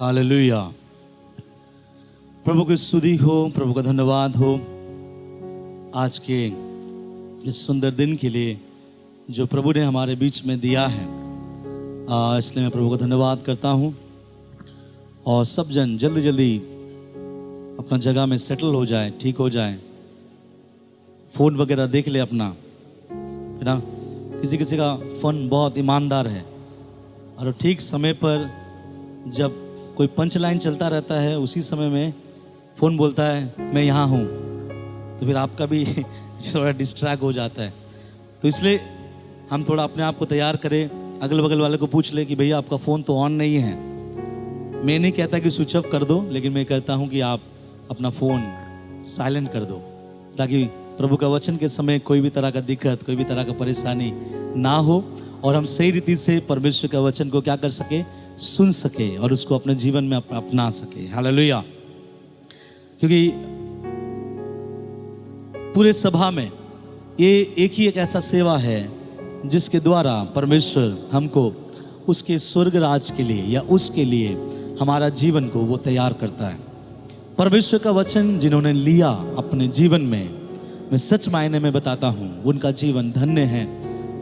Hallelujah. प्रभु की स्तुति हो, प्रभु का धन्यवाद हो आज के इस सुंदर दिन के लिए जो प्रभु ने हमारे बीच में दिया है। इसलिए मैं प्रभु का धन्यवाद करता हूँ। और सब जन जल्दी जल्दी अपना जगह में सेटल हो जाए, ठीक हो जाए, फ़ोन वगैरह देख ले अपना, है ना। किसी किसी का फ़ोन बहुत ईमानदार है और ठीक समय पर जब कोई पंच लाइन चलता रहता है उसी समय में फ़ोन बोलता है मैं यहाँ हूँ, तो फिर आपका भी थोड़ा डिस्ट्रैक्ट हो जाता है। तो इसलिए हम थोड़ा अपने आप को तैयार करें, अगल बगल वाले को पूछ ले कि भैया आपका फ़ोन तो ऑन नहीं है। मैं नहीं कहता कि स्विच ऑफ कर दो, लेकिन मैं कहता हूँ कि आप अपना फ़ोन साइलेंट कर दो, ताकि प्रभु का वचन के समय कोई भी तरह का दिक्कत, कोई भी तरह का परेशानी ना हो और हम सही रीति से परमेश्वर का वचन को क्या कर सके, सुन सके और उसको अपने जीवन में अपना सके। हालेलुया। क्योंकि पूरे सभा में ये एक ही एक ऐसा सेवा है जिसके द्वारा परमेश्वर हमको उसके स्वर्ग राज के लिए या उसके लिए हमारा जीवन को वो तैयार करता है। परमेश्वर का वचन जिन्होंने लिया अपने जीवन में, मैं सच मायने में बताता हूँ उनका जीवन धन्य है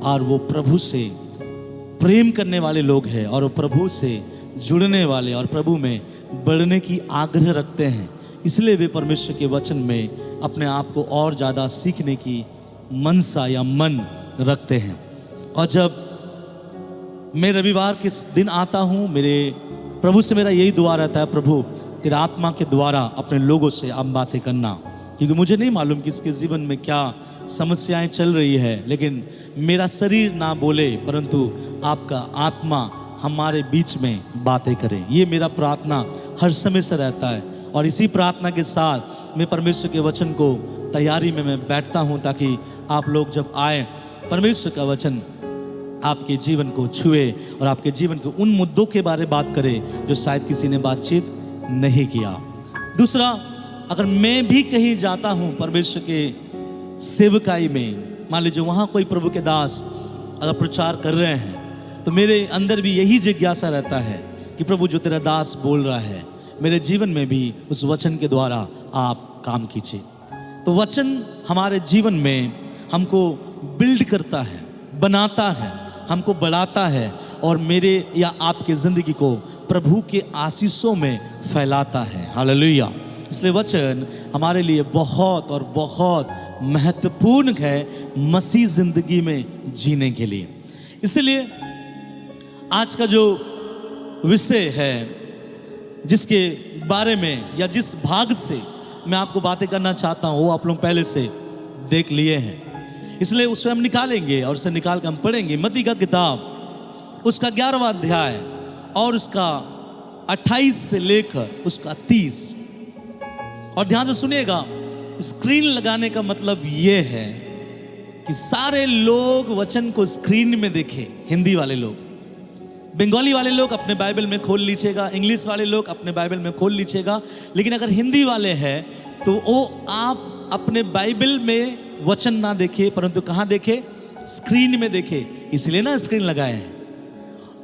और वो प्रभु से प्रेम करने वाले लोग हैं और वो प्रभु से जुड़ने वाले और प्रभु में बढ़ने की आग्रह रखते हैं। इसलिए वे परमेश्वर के वचन में अपने आप को और ज़्यादा सीखने की मनसा या मन रखते हैं। और जब मैं रविवार के दिन आता हूँ, मेरे प्रभु से मेरा यही दुआ रहता है, प्रभु तेरा आत्मा के द्वारा अपने लोगों से आप बातें करना, क्योंकि मुझे नहीं मालूम किसके जीवन में क्या समस्याएं चल रही है, लेकिन मेरा शरीर ना बोले परंतु आपका आत्मा हमारे बीच में बातें करे। ये मेरा प्रार्थना हर समय से रहता है और इसी प्रार्थना के साथ मैं परमेश्वर के वचन को तैयारी में मैं बैठता हूँ, ताकि आप लोग जब आए परमेश्वर का वचन आपके जीवन को छुए और आपके जीवन के उन मुद्दों के बारे में बात करे जो शायद किसी ने बातचीत नहीं किया। दूसरा, अगर मैं भी कहीं जाता हूँ परमेश्वर के सेवकाई में, मान लीजिए वहाँ कोई प्रभु के दास अगर प्रचार कर रहे हैं, तो मेरे अंदर भी यही जिज्ञासा रहता है कि प्रभु जो तेरा दास बोल रहा है मेरे जीवन में भी उस वचन के द्वारा आप काम कीजिए। तो वचन हमारे जीवन में हमको बिल्ड करता है, बनाता है, हमको बढ़ाता है और मेरे या आपके ज़िंदगी को प्रभु के आशीषों में फैलाता है। हालेलुया। इसलिए वचन हमारे लिए बहुत और बहुत महत्वपूर्ण है मसीह जिंदगी में जीने के लिए। इसलिए आज का जो विषय है, जिसके बारे में या जिस भाग से मैं आपको बातें करना चाहता हूँ, वो आप लोग पहले से देख लिए हैं। इसलिए उससे हम निकालेंगे और उसे निकाल कर हम पढ़ेंगे मत्ती का किताब, उसका 11वां अध्याय और उसका 28 से लेकर उसका 30। और ध्यान से सुनिएगा, स्क्रीन लगाने का मतलब ये है कि सारे लोग वचन को स्क्रीन में देखें। हिंदी वाले लोग, बंगाली वाले लोग अपने बाइबल में खोल लीजिएगा, इंग्लिश वाले लोग अपने बाइबल में खोल लीजिएगा, लेकिन अगर हिंदी वाले हैं तो वो आप अपने बाइबल में वचन ना देखे परंतु कहाँ देखे, स्क्रीन में देखे। इसलिए ना स्क्रीन लगाए हैं।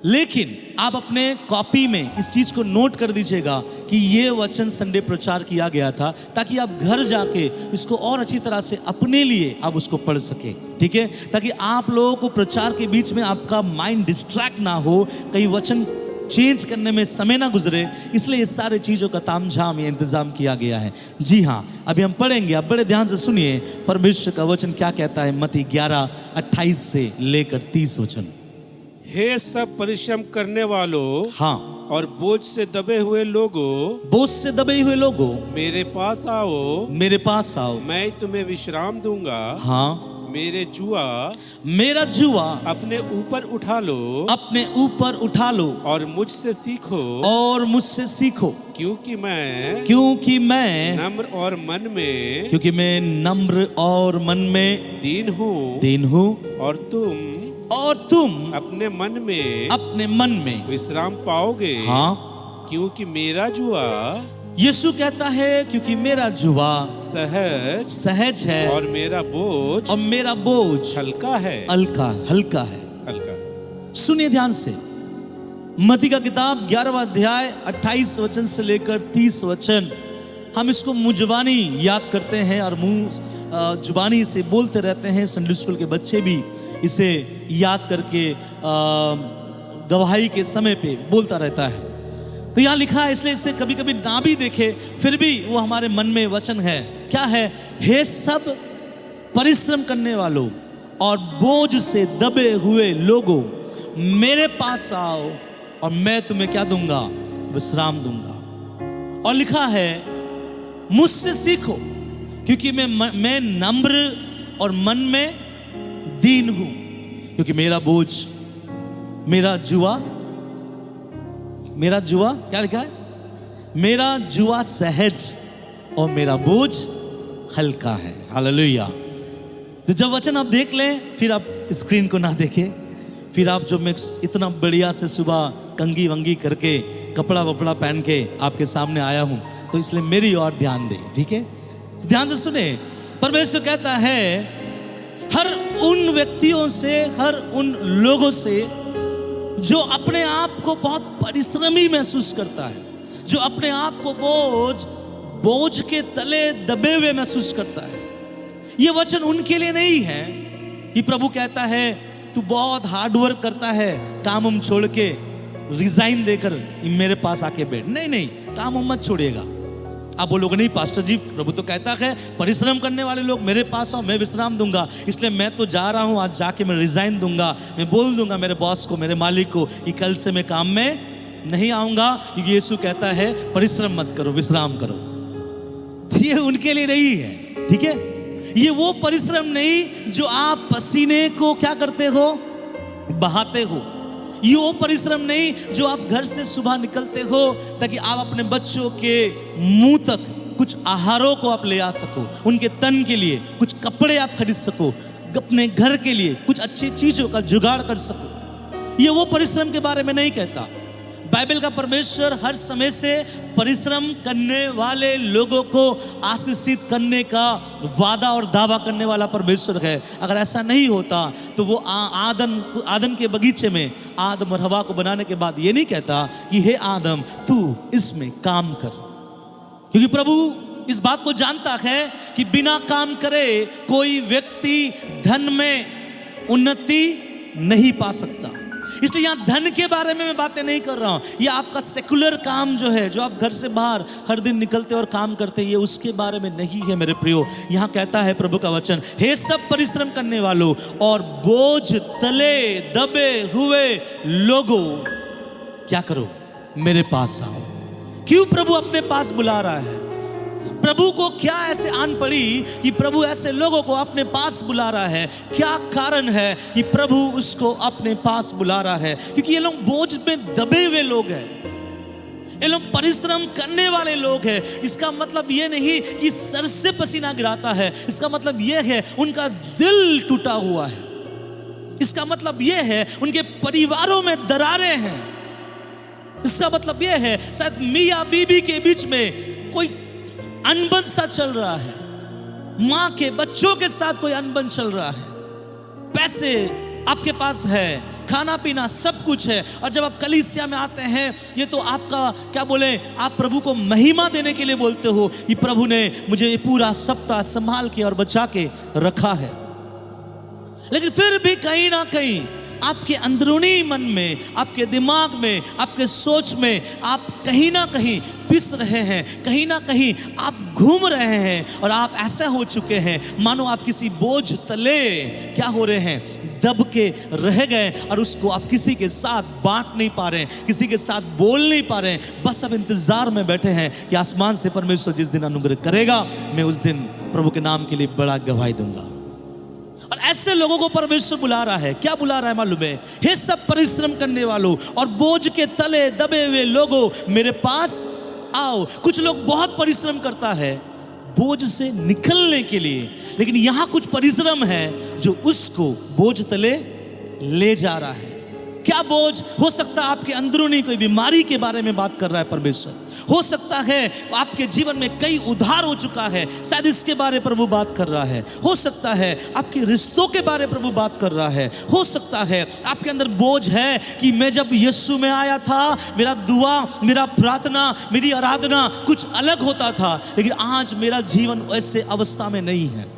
लेकिन आप अपने कॉपी में इस चीज को नोट कर दीजिएगा कि ये वचन संडे प्रचार किया गया था, ताकि आप घर जाके इसको और अच्छी तरह से अपने लिए आप उसको पढ़ सके। ठीक है, ताकि आप लोगों को प्रचार के बीच में आपका माइंड डिस्ट्रैक्ट ना हो, कई वचन चेंज करने में समय ना गुजरे। इसलिए ये सारे चीजों का तामझाम या इंतजाम किया गया है। जी हाँ, अभी हम पढ़ेंगे, आप बड़े ध्यान से सुनिए परमेश्वर का वचन क्या कहता है। मत्ती 11:28 से लेकर 30 वचन। हे सब परिश्रम करने वालों, हाँ, और बोझ से दबे हुए लोगों, बोझ से दबे हुए लोगों, मेरे पास आओ, मेरे पास आओ, मैं तुम्हें विश्राम दूंगा। हाँ, मेरा जुआ अपने ऊपर उठा लो, अपने ऊपर उठा लो और मुझसे सीखो, और मुझसे सीखो, क्योंकि मैं नम्र और मन में, क्योंकि मैं नम्र और मन में दीन हूँ, और तुम अपने मन में विश्राम पाओगे। हाँ, क्योंकि मेरा जुआ, यीशु कहता है क्योंकि मेरा जुआ सहज है और मेरा बोझ हल्का है। हल्का। सुनिए ध्यान से, मत्ती का किताब 11वां अध्याय 28 वचन से लेकर 30 वचन, हम इसको मुंह जुबानी याद करते हैं और मुंह जुबानी से बोलते रहते हैं। संडे स्कूल के बच्चे भी इसे याद करके गवाही के समय पे बोलता रहता है। तो यहाँ लिखा है, इसलिए इसे कभी कभी ना भी देखे फिर भी वो हमारे मन में वचन है। क्या है? हे सब परिश्रम करने वालों और बोझ से दबे हुए लोगों, मेरे पास आओ और मैं तुम्हें क्या दूंगा? विश्राम दूंगा। और लिखा है, मुझसे सीखो क्योंकि मैं नम्र और मन में दीन हूं, क्योंकि मेरा बोझ, मेरा जुआ क्या लिखा है? मेरा जुआ सहज और मेरा बोझ हल्का है। हालेलुया। तो जब वचन आप देख लें, फिर आप स्क्रीन को ना देखें, फिर आप जो मैं इतना बढ़िया से सुबह कंगी वंगी करके कपड़ा वपड़ा पहन के आपके सामने आया हूं, तो इसलिए मेरी ओर ध्यान दें, ठीक है? ध्यान से सुने। परमेश्वर कहता है, हर उन व्यक्तियों से, हर उन लोगों से जो अपने आप को बहुत परिश्रमी महसूस करता है, जो अपने आप को बोझ के तले दबे हुए महसूस करता है, ये वचन उनके लिए नहीं है कि प्रभु कहता है तू बहुत हार्ड वर्क करता है, काम हम छोड़ के रिजाइन देकर मेरे पास आके बैठ। नहीं नहीं, काम हम मत छोड़िएगा। आप बोलोगे नहीं पास्टर जी, प्रभु तो कहता है परिश्रम करने वाले लोग मेरे पास आओ, मैं विश्राम दूंगा, इसलिए मैं तो जा रहा हूं, आज जाके मैं रिजाइन दूंगा, मैं बोल दूंगा मेरे बॉस को, मेरे मालिक को कि कल से मैं काम में नहीं आऊंगा, क्योंकि यीशु कहता है परिश्रम मत करो, विश्राम करो। ये उनके लिए नहीं है, ठीक है? ये वो परिश्रम नहीं जो आप पसीने को क्या करते हो? बहाते हो। ये वो परिश्रम नहीं जो आप घर से सुबह निकलते हो ताकि आप अपने बच्चों के मुंह तक कुछ आहारों को आप ले आ सको, उनके तन के लिए कुछ कपड़े आप खरीद सको, अपने घर के लिए कुछ अच्छी चीजों का जुगाड़ कर सको। ये वो परिश्रम के बारे में नहीं कहता। बाइबल का परमेश्वर हर समय से परिश्रम करने वाले लोगों को आशीषित करने का वादा और दावा करने वाला परमेश्वर है। अगर ऐसा नहीं होता तो वो आदम के बगीचे में आदम और हवा को बनाने के बाद ये नहीं कहता कि हे आदम तू इसमें काम कर, क्योंकि प्रभु इस बात को जानता है कि बिना काम करे कोई व्यक्ति धन में उन्नति नहीं पा सकता। इसलिए यहाँ धन के बारे में मैं बातें नहीं कर रहा हूँ। ये आपका सेकुलर काम जो है, जो आप घर से बाहर हर दिन निकलते और काम करते हैं, ये उसके बारे में नहीं है मेरे प्रियो। यहाँ कहता है प्रभु का वचन, हे सब परिश्रम करने वालों और बोझ तले दबे हुए लोगों, क्या करो? मेरे पास आओ। क्यों प्रभु अपने पास बुला रहा है? प्रभु को क्या ऐसे आन पड़ी कि प्रभु ऐसे लोगों को अपने पास बुला रहा है? क्या कारण है कि प्रभु उसको अपने पास बुला रहा है? क्योंकि ये लोग बोझ में दबे हुए लोग हैं, ये लोग परिश्रम करने वाले लोग हैं। इसका मतलब ये नहीं कि सर से पसीना गिराता है, इसका मतलब ये है उनका दिल टूटा हुआ है। इसका मतलब ये है उनके परिवारों में दरारें हैं। इसका मतलब ये है शायद मियां बीबी के बीच में कोई अनबन सा चल रहा है, माँ के बच्चों के साथ कोई अनबन चल रहा है। पैसे आपके पास है, खाना पीना सब कुछ है, और जब आप कलीसिया में आते हैं, ये तो आपका क्या बोले, आप प्रभु को महिमा देने के लिए बोलते हो कि प्रभु ने मुझे ये पूरा सप्ताह संभाल के और बचा के रखा है। लेकिन फिर भी कहीं ना कहीं आपके अंदरूनी मन में, आपके दिमाग में, आपके सोच में आप कहीं ना कहीं पिस रहे हैं, कहीं ना कहीं आप घूम रहे हैं, और आप ऐसा हो चुके हैं मानो आप किसी बोझ तले क्या हो रहे हैं, दब के रह गए, और उसको आप किसी के साथ बांट नहीं पा रहे हैं, किसी के साथ बोल नहीं पा रहे हैं। बस अब इंतजार में बैठे हैं कि आसमान से परमेश्वर जिस दिन अनुग्रह करेगा, मैं उस दिन प्रभु के नाम के लिए बड़ा गवाही दूंगा। और ऐसे लोगों को परमेश्वर बुला रहा है। क्या बुला रहा है मालूम है? हे सब परिश्रम करने वालों और बोझ के तले दबे हुए लोगों, मेरे पास आओ। कुछ लोग बहुत परिश्रम करता है बोझ से निकलने के लिए, लेकिन यहां कुछ परिश्रम है जो उसको बोझ तले ले जा रहा है। क्या बोझ हो सकता है? आपके अंदरूनी कोई बीमारी के बारे में बात कर रहा है परमेश्वर। हो सकता है आपके जीवन में कई उधार हो चुका है, शायद इसके बारे में प्रभु बात कर रहा है। हो सकता है आपके रिश्तों के बारे में प्रभु बात कर रहा है। हो सकता है आपके अंदर बोझ है कि मैं जब यीशु में आया था, मेरा दुआ, मेरा प्रार्थना, मेरी आराधना कुछ अलग होता था, लेकिन आज मेरा जीवन वैसे अवस्था में नहीं है।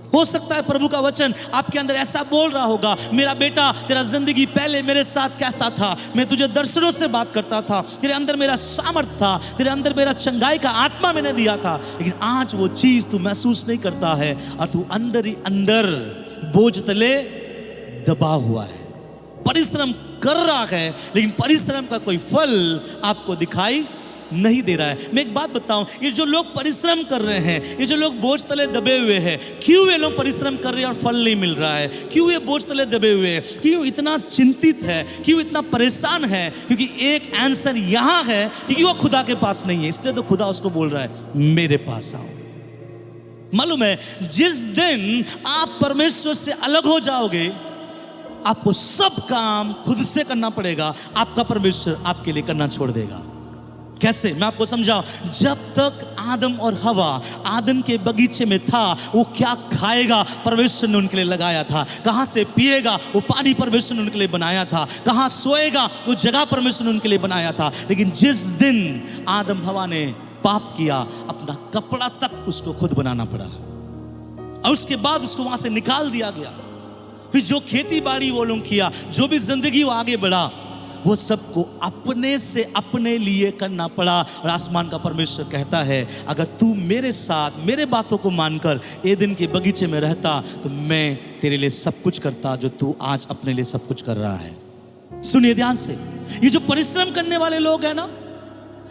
हो सकता है प्रभु का वचन आपके अंदर ऐसा बोल रहा होगा, मेरा बेटा तेरा जिंदगी पहले मेरे साथ कैसा था, मैं तुझे दर्शनों से बात करता था, तेरे अंदर मेरा सामर्थ था, तेरे अंदर मेरा चंगाई का आत्मा मैंने दिया था, लेकिन आज वो चीज तू महसूस नहीं करता है और तू अंदर ही अंदर बोझ तले दबा हुआ है। परिश्रम कर रहा है लेकिन परिश्रम का कोई फल आपको दिखाई नहीं दे रहा है। मैं एक बात बताऊं, ये जो लोग परिश्रम कर रहे हैं, ये जो लोग बोझ तले दबे हुए हैं, क्यों ये लोग परिश्रम कर रहे हैं और फल नहीं मिल रहा है? क्यों ये बोझ तले दबे हुए हैं? क्यों इतना चिंतित है? क्यों इतना परेशान है? क्योंकि एक आंसर यहां है कि वो खुदा के पास नहीं है, इसलिए तो खुदा उसको बोल रहा है मेरे पास आओ। मालूम है, जिस दिन आप परमेश्वर से अलग हो जाओगे, आपको सब काम खुद से करना पड़ेगा, आपका परमेश्वर आपके लिए करना छोड़ देगा। कैसे? मैं आपको समझाऊं। जब तक आदम और हवा आदम के बगीचे में था, वो क्या खाएगा परमेश्वर ने उनके लिए लगाया था, कहां से पिएगा वो पानी परमेश्वर ने उनके लिए बनाया था, कहां सोएगा वो जगह परमेश्वर ने उनके लिए बनाया था। लेकिन जिस दिन आदम हवा ने पाप किया, अपना कपड़ा तक उसको खुद बनाना पड़ा और उसके बाद उसको वहां से निकाल दिया गया। फिर जो खेती बाड़ी वो लोग किया, जो भी जिंदगी वो आगे बढ़ा, वो सबको अपने से अपने लिए करना पड़ा। और आसमान का परमेश्वर कहता है, अगर तू मेरे साथ मेरे बातों को मानकर एदन के बगीचे में रहता तो मैं तेरे लिए सब कुछ करता जो तू आज अपने लिए सब कुछ कर रहा है। सुनिए ध्यान से, ये जो परिश्रम करने वाले लोग हैं ना,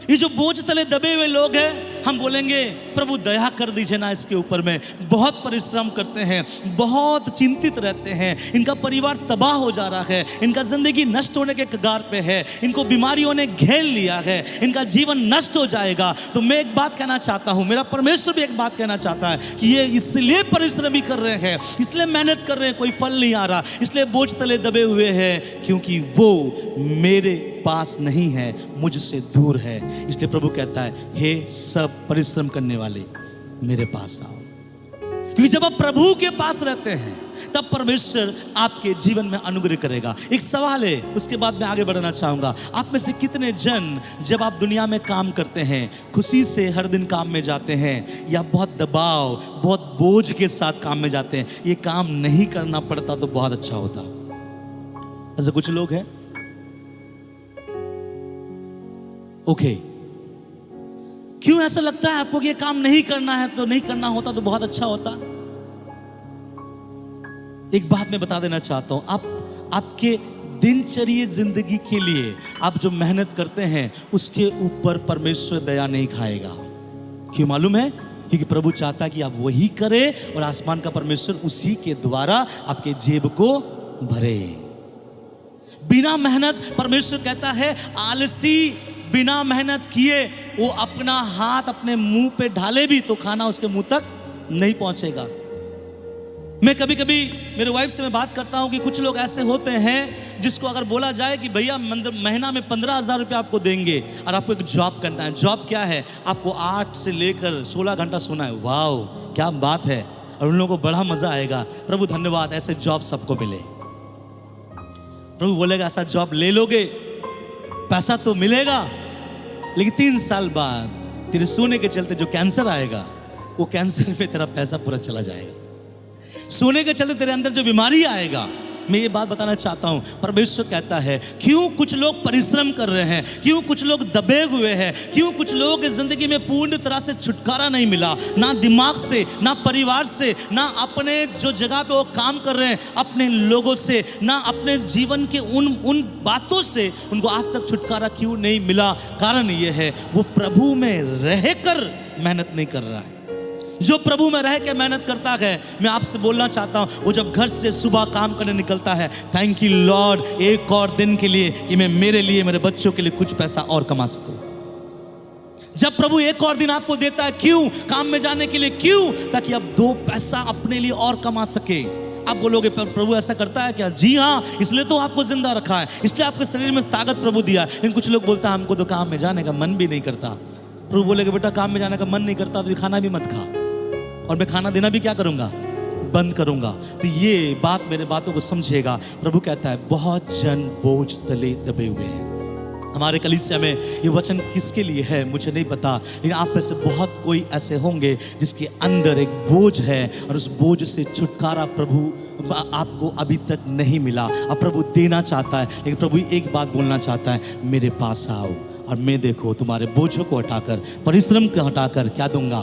ये जो बोझ तले दबे हुए लोग हैं, हम बोलेंगे प्रभु दया कर दीजिए ना इसके ऊपर में, बहुत परिश्रम करते हैं, बहुत चिंतित रहते हैं, इनका परिवार तबाह हो जा रहा है, इनका जिंदगी नष्ट होने के कगार पे है, इनको बीमारियों ने घेर लिया है, इनका जीवन नष्ट हो जाएगा। तो मैं एक बात कहना चाहता हूं, मेरा परमेश्वर भी एक बात कहना चाहता है कि ये इसलिए परिश्रम भी कर रहे हैं, इसलिए मेहनत कर रहे हैं, कोई फल नहीं आ रहा, इसलिए बोझ तले दबे हुए हैं क्योंकि वो मेरे पास नहीं है, मुझसे दूर है। इसलिए प्रभु कहता है, हे सब परिश्रम करने वाले मेरे पास आओ। क्योंकि जब आप प्रभु के पास रहते हैं तब परमेश्वर आपके जीवन में अनुग्रह करेगा। एक सवाल है, उसके बाद मैं आगे बढ़ना चाहूंगा। आप में से कितने जन जब आप दुनिया में काम करते हैं, खुशी से हर दिन काम में जाते हैं, या बहुत दबाव, बहुत बोझ के साथ काम में जाते हैं? ये काम नहीं करना पड़ता तो बहुत अच्छा होता। ऐसे कुछ लोग हैं। ओके, क्यों ऐसा लगता है आपको कि ये काम नहीं करना है तो नहीं करना होता तो बहुत अच्छा होता? एक बात मैं बता देना चाहता हूं, आपके दिनचर्या जिंदगी के लिए आप जो मेहनत करते हैं उसके ऊपर परमेश्वर दया नहीं खाएगा। क्यों मालूम है? क्योंकि प्रभु चाहता है कि आप वही करें और आसमान का परमेश्वर उसी के द्वारा आपके जेब को भरे। बिना मेहनत, परमेश्वर कहता है आलसी बिना मेहनत किए वो अपना हाथ अपने मुंह पे ढाले भी तो खाना उसके मुंह तक नहीं पहुंचेगा। मैं कभी कभी मेरे वाइफ से मैं बात करता हूं कि कुछ लोग ऐसे होते हैं जिसको अगर बोला जाए कि भैया महीना में 15,000 रुपये आपको देंगे और आपको एक जॉब करना है। जॉब क्या है? आपको 8 से लेकर 16 घंटा सोना है। वाह क्या बात है, और उन लोगों को बड़ा मजा आएगा। प्रभु धन्यवाद, ऐसे जॉब सबको मिले। प्रभु बोलेगा ऐसा जॉब ले लोगे, पैसा तो मिलेगा, लेकिन 3 साल बाद तेरे सोने के चलते जो कैंसर आएगा, वो कैंसर में तेरा पैसा पूरा चला जाएगा। सोने के चलते तेरे अंदर जो बीमारी आएगा, मैं ये बात बताना चाहता हूं, परमेश्वर कहता है क्यों कुछ लोग परिश्रम कर रहे हैं, क्यों कुछ लोग दबे हुए हैं, क्यों कुछ लोग की जिंदगी में पूर्ण तरह से छुटकारा नहीं मिला, ना दिमाग से, ना परिवार से, ना अपने जो जगह पे वो काम कर रहे हैं अपने लोगों से, ना अपने जीवन के उन बातों से उनको आज तक छुटकारा क्यों नहीं मिला? कारण ये है वो प्रभु में रहकर मेहनत नहीं कर रहा है। जो प्रभु में रह के मेहनत करता है, मैं आपसे बोलना चाहता हूं, वो जब घर से सुबह काम करने निकलता है, थैंक यू लॉर्ड एक और दिन के लिए कि मैं मेरे लिए, मेरे बच्चों के लिए कुछ पैसा और कमा सकूं। जब प्रभु एक और दिन आपको देता है, क्यों? काम में जाने के लिए। क्यों? ताकि आप 2 पैसा अपने लिए और कमा सके, आप बोलोगे प्रभु ऐसा करता है क्या? जी हाँ, इसलिए तो आपको जिंदा रखा है, इसलिए आपके शरीर में ताकत प्रभु दिया है। लेकिन कुछ लोग बोलता है हमको तो काम में जाने का मन भी नहीं करता। प्रभु बोलेगा बेटा काम में जाने का मन नहीं करता तो ये खाना भी मत खा, और मैं खाना देना भी क्या करूंगा? बंद करूंगा। तो ये बात मेरे बातों को समझेगा। प्रभु कहता है बहुत जन बोझ तले दबे हुए हैं। हमारे कलीसिया में ये वचन किसके लिए है मुझे नहीं पता, लेकिन आप में से बहुत कोई ऐसे होंगे जिसके अंदर एक बोझ है और उस बोझ से छुटकारा प्रभु आपको अभी तक नहीं मिला। अब प्रभु देना चाहता है, लेकिन प्रभु एक बात बोलना चाहता है, मेरे पास आओ और मैं देखो तुम्हारे बोझों को हटाकर, परिश्रम को हटाकर क्या दूंगा?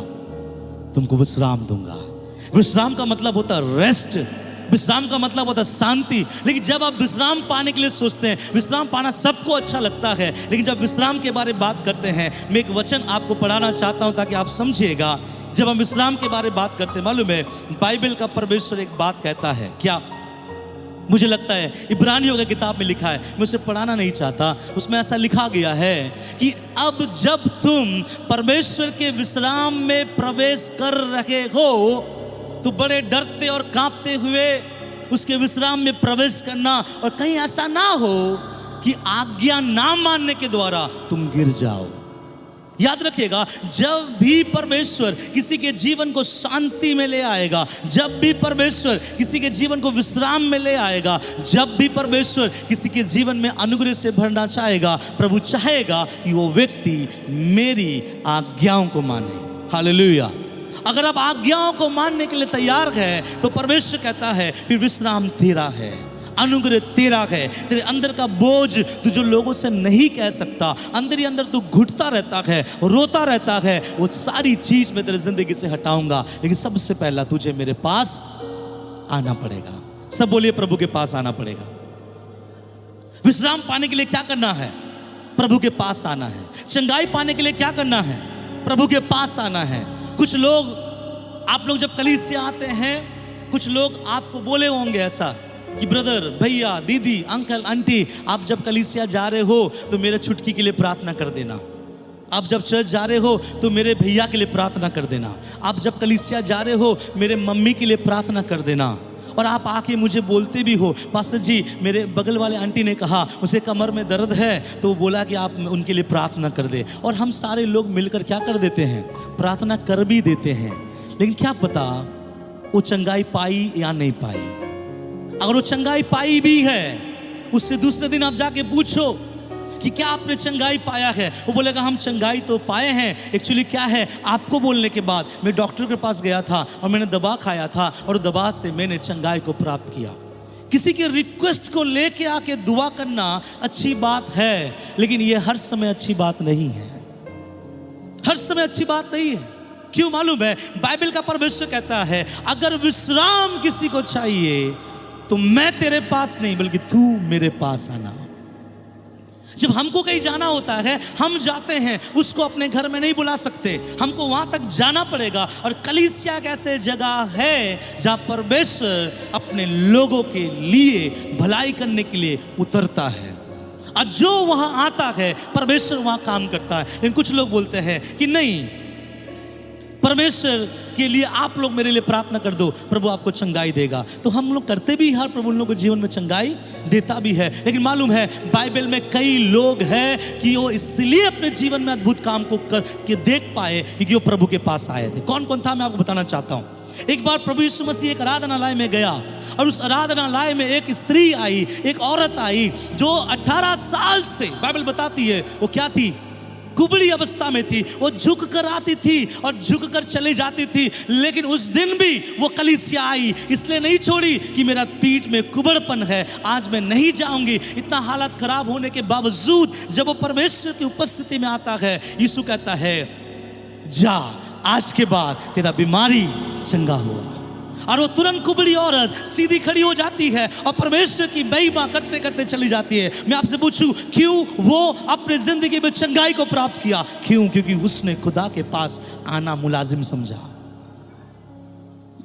तुमको विश्राम दूंगा। विश्राम का मतलब होता है रेस्ट, विश्राम का मतलब होता है शांति। लेकिन जब आप विश्राम पाने के लिए सोचते हैं, विश्राम पाना सबको अच्छा लगता है, लेकिन जब विश्राम के बारे में बात करते हैं, मैं एक वचन आपको पढ़ाना चाहता हूं ताकि आप समझिएगा। जब हम विश्राम के बारे में बात करते हैं, मालूम है बाइबल का परमेश्वर एक बात कहता है, क्या? मुझे लगता है इब्रानियों की किताब में लिखा है, मैं उसे पढ़ाना नहीं चाहता। उसमें ऐसा लिखा गया है कि अब जब तुम परमेश्वर के विश्राम में प्रवेश कर रहे हो तो बड़े डरते और कांपते हुए उसके विश्राम में प्रवेश करना, और कहीं ऐसा ना हो कि आज्ञा ना मानने के द्वारा तुम गिर जाओ। याद रखिएगा, जब भी परमेश्वर किसी के जीवन को शांति में ले आएगा, जब भी परमेश्वर किसी के जीवन को विश्राम में ले आएगा, जब भी परमेश्वर किसी के जीवन में अनुग्रह से भरना चाहेगा, प्रभु चाहेगा कि वो व्यक्ति मेरी आज्ञाओं को माने। हालेलुया। अगर आप आज्ञाओं को मानने के लिए तैयार है तो परमेश्वर कहता है फिर विश्राम तेरा है, अनुग्रह तेरा है। तेरे अंदर का बोझ तू जो लोगों से नहीं कह सकता, अंदर ही अंदर तू घुटता रहता है, रोता रहता है, वो सारी चीज मैं तेरे जिंदगी से हटाऊंगा। लेकिन सबसे पहला तुझे मेरे पास आना पड़ेगा। सब बोलिए प्रभु के पास आना पड़ेगा। विश्राम पाने के लिए क्या करना है? प्रभु के पास आना है। चंगाई पाने के लिए क्या करना है? प्रभु के पास आना है। कुछ लोग, आप लोग जब कलीसिया आते हैं, कुछ लोग आपको बोले होंगे ऐसा कि ब्रदर, भैया, दीदी, अंकल, आंटी, आप जब कलीसिया जा रहे हो तो मेरे छुटकी के लिए प्रार्थना कर देना। आप जब चर्च जा रहे हो तो मेरे भैया के लिए प्रार्थना कर देना। आप जब कलीसिया जा रहे हो मेरे मम्मी के लिए प्रार्थना कर देना। और आप आके मुझे बोलते भी हो, पास्टर जी मेरे बगल वाले आंटी ने कहा उसे कमर में दर्द है तो वो बोला कि आप उनके लिए प्रार्थना कर दे। और हम सारे लोग मिलकर क्या कर देते हैं? प्रार्थना कर भी देते हैं। लेकिन क्या पता वो चंगाई पाई या नहीं पाई। अगर वो चंगाई पाई भी है, उससे दूसरे दिन आप जाके पूछो कि क्या आपने चंगाई पाया है, वो बोलेगा हम चंगाई तो पाए हैं। एक्चुअली क्या है, आपको बोलने के बाद मैं डॉक्टर के पास गया था और मैंने दवा खाया था और दवा से मैंने चंगाई को प्राप्त किया। किसी के रिक्वेस्ट को लेके आके दुआ करना अच्छी बात है, लेकिन ये हर समय अच्छी बात नहीं है। हर समय अच्छी बात नहीं है। क्यों मालूम है? बाइबल का परमेश्वर कहता है अगर विश्राम किसी को चाहिए तो मैं तेरे पास नहीं बल्कि तू मेरे पास आना। जब हमको कहीं जाना होता है, हम जाते हैं, उसको अपने घर में नहीं बुला सकते, हमको वहां तक जाना पड़ेगा। और कलीसिया एक ऐसे जगह है जहां परमेश्वर अपने लोगों के लिए भलाई करने के लिए उतरता है, और जो वहां आता है परमेश्वर वहां काम करता है। लेकिन कुछ लोग बोलते हैं कि नहीं, परमेश्वर के लिए आप लोग मेरे लिए प्रार्थना कर दो, प्रभु आपको चंगाई देगा। तो हम लोग करते भी, हर प्रभु लोगों को जीवन में चंगाई देता भी है। लेकिन मालूम है बाइबल में कई लोग हैं कि वो इसलिए अपने जीवन में अद्भुत काम को करके देख पाए क्योंकि वो प्रभु के पास आए थे। कौन कौन था मैं आपको बताना चाहता हूँ। एक बार प्रभु यीशु मसीह एक आराधनालय में गया और उस आराधनालय में एक स्त्री आई, एक औरत आई जो 18 साल से, बाइबल बताती है वो क्या थी, कुबड़ी अवस्था में थी। वो झुक कर आती थी और झुक कर चली जाती थी। लेकिन उस दिन भी वो कलीसिया आई, इसलिए नहीं छोड़ी कि मेरा पीठ में कुबड़पन है, आज मैं नहीं जाऊंगी। इतना हालत खराब होने के बावजूद जब वो परमेश्वर की उपस्थिति में आता है, यीशु कहता है जा, आज के बाद तेरा बीमारी चंगा हुआ। और वो तुरंत कुबड़ी औरत सीधी खड़ी हो जाती है और परमेश्वर की महिमा करते करते चली जाती है। मैं आपसे पूछूं, क्यों वो अपने जिंदगी में चंगाई को प्राप्त किया? क्यों? क्योंकि उसने खुदा के पास आना मुलाजिम समझा।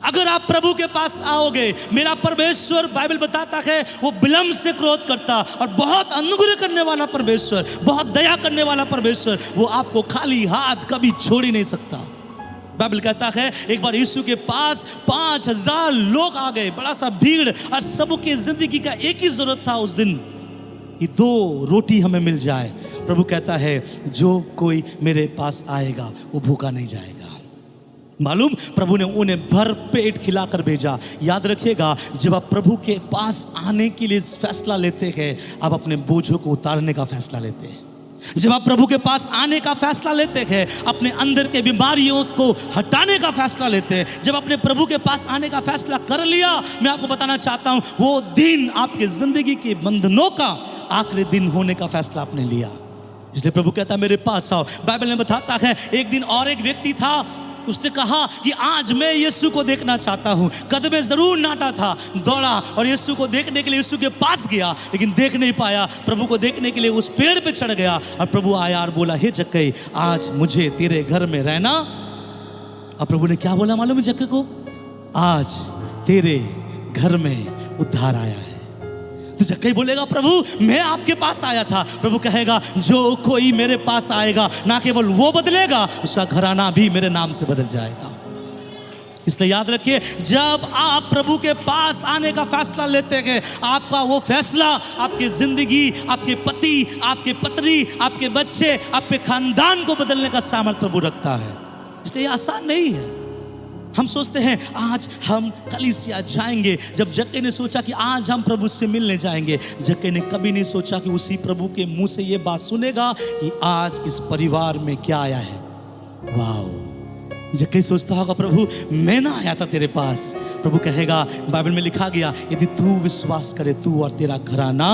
अगर आप प्रभु के पास आओगे, मेरा परमेश्वर, बाइबल बताता है वो विलंब से क्रोध करता और बहुत अनुग्रह करने वाला परमेश्वर, बहुत दया करने वाला परमेश्वर, वो आपको खाली हाथ कभी छोड़ ही नहीं सकता। बाइबल कहता है एक बार यीशु के पास 5000 लोग आ गए, बड़ा सा भीड़, और सबके जिंदगी का एक ही जरूरत था उस दिन कि 2 रोटी हमें मिल जाए। प्रभु कहता है जो कोई मेरे पास आएगा वो भूखा नहीं जाएगा। मालूम, प्रभु ने उन्हें भर पेट खिलाकर भेजा। याद रखिएगा, जब आप प्रभु के पास आने के लिए फैसला लेते हैं, आप अपने बोझों को उतारने का फैसला लेते हैं। जब आप प्रभु के पास आने का फैसला लेते हैं, अपने अंदर के बीमारियों को हटाने का फैसला लेते हैं, जब अपने प्रभु के पास आने का फैसला कर लिया, मैं आपको बताना चाहता हूं वो दिन आपके जिंदगी के बंधनों का आखिरी दिन होने का फैसला आपने लिया। इसलिए प्रभु कहता है मेरे पास आओ। बाइबल में बताता है एक दिन और एक व्यक्ति था, उसने कहा कि आज मैं यीशु को देखना चाहता हूं। कदमे जरूर नाटा था, दौड़ा और यीशु को देखने के लिए यीशु के पास गया, लेकिन देख नहीं पाया। प्रभु को देखने के लिए उस पेड़ पे चढ़ गया और प्रभु आया और बोला, हे जक्कई, आज मुझे तेरे घर में रहना। और प्रभु ने क्या बोला मालूम है जक्कई को? आज तेरे घर में उद्धार आया है। तो जक्कई बोलेगा, प्रभु मैं आपके पास आया था। प्रभु कहेगा, जो कोई मेरे पास आएगा, ना केवल वो बदलेगा, उसका घराना भी मेरे नाम से बदल जाएगा। इसलिए याद रखिए, जब आप प्रभु के पास आने का फैसला लेते हैं, आपका वो फैसला आपकी जिंदगी, आपके पति, आपके पत्नी, आपके बच्चे, आपके खानदान को बदलने का सामर्थ्य प्रभु रखता है। इसलिए आसान नहीं है। हम सोचते हैं आज हम कलीसिया जाएंगे। जब जक्कई ने सोचा कि आज हम प्रभु से मिलने जाएंगे, जक्कई ने कभी नहीं सोचा कि उसी प्रभु के मुंह से ये बात सुनेगा कि आज इस परिवार में क्या आया है। वाह! जक्कई सोचता होगा, प्रभु मैं ना आया था तेरे पास। प्रभु कहेगा, बाइबल में लिखा गया, यदि तू विश्वास करे, तू और तेरा घराना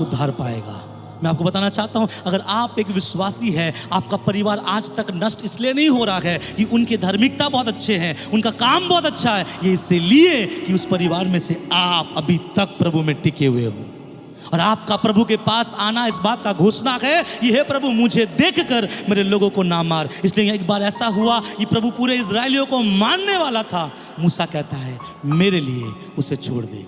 उद्धार पाएगा। मैं आपको बताना चाहता हूं, अगर आप एक विश्वासी है, आपका परिवार आज तक नष्ट इसलिए नहीं हो रहा है कि उनके धार्मिकता बहुत अच्छे हैं, उनका काम बहुत अच्छा है, ये इसलिए कि उस परिवार में से आप अभी तक प्रभु में टिके हुए हो। और आपका प्रभु के पास आना इस बात का घोषणा है, ये है प्रभु मुझे देखकर मेरे लोगों को ना मार। इसलिए एक बार ऐसा हुआ कि प्रभु पूरे इजरायलियों को मारने वाला था। मूसा कहता है, मेरे लिए उसे छोड़ दे।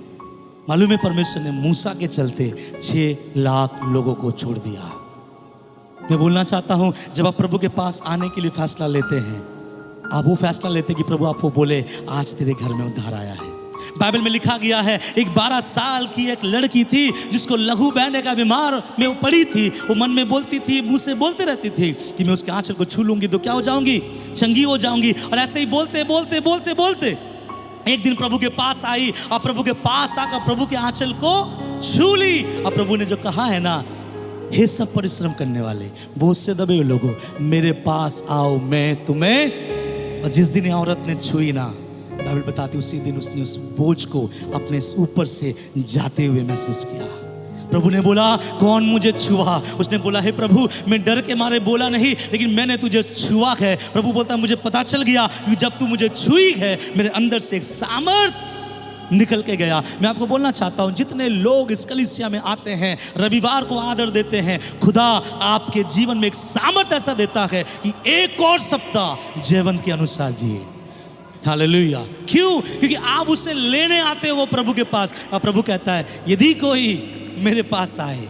मालूम है, परमेश्वर ने मूसा के चलते 6 लाख लोगों को छोड़ दिया। मैं बोलना चाहता हूं, जब आप प्रभु के पास आने के लिए फैसला लेते हैं, आप वो फैसला लेते हैं कि प्रभु आपको बोले, आज तेरे घर में उद्धार आया है। बाइबल में लिखा गया है, एक 12 साल की एक लड़की थी जिसको लहू बहने का बीमार में वो पड़ी थी। वो मन में बोलती थी, मुंह से बोलते रहती थी कि मैं उसके आंचल को छू लूंगी तो क्या हो जाऊंगी, चंगी हो जाऊंगी। और ऐसे ही बोलते बोलते बोलते बोलते एक दिन प्रभु के पास आई और प्रभु के पास आकर प्रभु के आंचल को छू ली। और प्रभु ने जो कहा है ना, हे सब परिश्रम करने वाले, बोझ से दबे हुए लोगों, मेरे पास आओ, मैं तुम्हें। और जिस दिन ये औरत ने छुई ना, बाइबल बताती उसी दिन उसने उस बोझ को अपने ऊपर से जाते हुए महसूस किया। प्रभु ने बोला, कौन मुझे छुआ? उसने बोला, हे प्रभु मैं डर के मारे बोला नहीं, लेकिन मैंने तुझे छुआ है। प्रभु बोलता, मुझे पता चल गया कि जब तू मुझे छुई है, मेरे अंदर से एक सामर्थ निकल के गया। मैं आपको बोलना चाहता हूं, जितने लोग इस कलीसिया में आते हैं, रविवार को आदर देते हैं, खुदा आपके जीवन में एक सामर्थ ऐसा देता है कि एक और सप्ताह जीवन के अनुसार जिए। हालेलुया! क्यों? क्योंकि आप उससे लेने आते हो प्रभु के पास। और प्रभु कहता है, यदि कोई मेरे पास आए,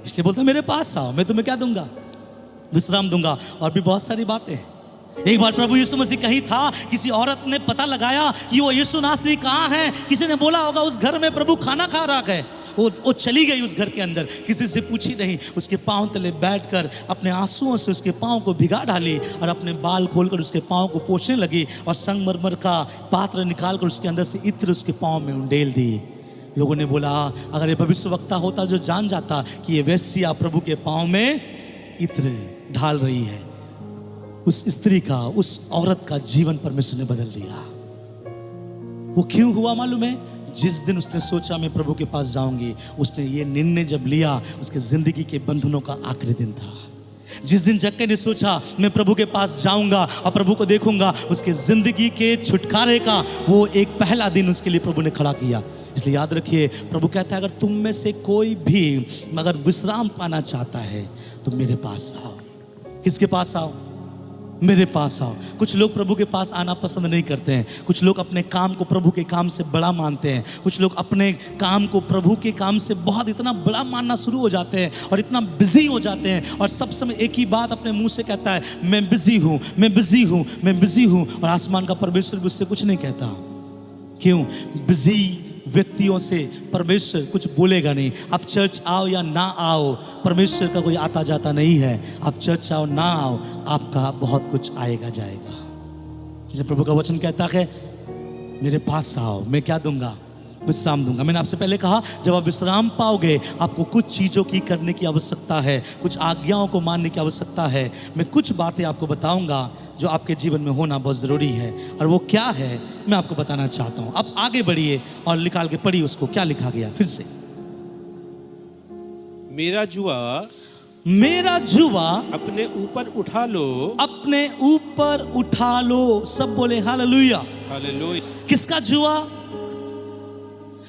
इसलिए बोलता है मेरे पास आओ, मैं तुम्हें क्या दूंगा? विश्राम दूंगा। और भी बहुत सारी बातें हैं। एक बार प्रभु यीशु मसीह कहीं था, किसी औरत ने पता लगाया कि वो यीशु नासरी कहाँ है। किसी ने बोला होगा उस घर में प्रभु खाना खा रहा है। वो चली गई उस घर के अंदर, किसी से पूछी नहीं, उसके पांव तले बैठकर अपने आंसुओं से उसके पांव को भिगा डाली और अपने बाल खोलकर उसके पांव को पोंछने लगी और संगमरमर का पात्र निकालकर उसके अंदर से इत्र उसके पांव में उंडेल दी। लोगों ने बोला, अगर ये भविष्यवक्ता होता जो जान जाता कि ये वेश्या प्रभु के पांव में इत्र ढाल रही है। उस स्त्री का, उस औरत का जीवन परमेश्वर ने बदल दिया। वो क्यों हुआ मालूम है? जिस दिन उसने सोचा मैं प्रभु के पास जाऊंगी, उसने ये निर्णय जब लिया, उसके जिंदगी के बंधनों का आखिरी दिन था। जिस दिन जक्कई ने सोचा मैं प्रभु के पास जाऊंगा और प्रभु को देखूंगा, उसके जिंदगी के छुटकारे का वो एक पहला दिन उसके लिए प्रभु ने खड़ा किया। इसलिए याद रखिए, प्रभु कहता है, अगर तुम में से कोई भी अगर विश्राम पाना चाहता है तो मेरे पास आओ। किसके पास आओ? मेरे पास आओ। कुछ लोग प्रभु के पास आना पसंद नहीं करते हैं। कुछ लोग अपने काम को प्रभु के काम से बड़ा मानते हैं। कुछ लोग अपने काम को प्रभु के काम से बहुत इतना बड़ा मानना शुरू हो जाते हैं और इतना बिजी हो जाते हैं और सब समय एक ही बात अपने मुंह से कहता है, मैं बिजी हूँ, मैं बिजी हूँ, मैं बिजी हूँ। और आसमान का परमेश्वर भी उससे कुछ नहीं कहता। क्यों? बिजी व्यक्तियों से परमेश्वर कुछ बोलेगा नहीं। आप चर्च आओ या ना आओ, परमेश्वर का कोई आता जाता नहीं है। आप चर्च आओ ना आओ, आपका बहुत कुछ आएगा जाएगा। जैसे प्रभु का वचन कहता है, मेरे पास आओ, मैं क्या दूंगा? विश्राम दूंगा। मैंने आपसे पहले कहा, जब आप विश्राम पाओगे आपको कुछ चीज़ों की करने की आवश्यकता है, कुछ आज्ञाओं को मानने की आवश्यकता है। मैं कुछ बातें आपको बताऊंगा जो आपके जीवन में होना बहुत ज़रूरी है, और वो क्या है मैं आपको बताना चाहता हूँ। अब आगे बढ़िए और निकाल के पढ़िए उसको, क्या लिखा गया फिर से। मेरा जुआ अपने ऊपर उठा लो, अपने ऊपर उठा लो। सब बोले हालेलुया। हालेलुया। किसका जुआ?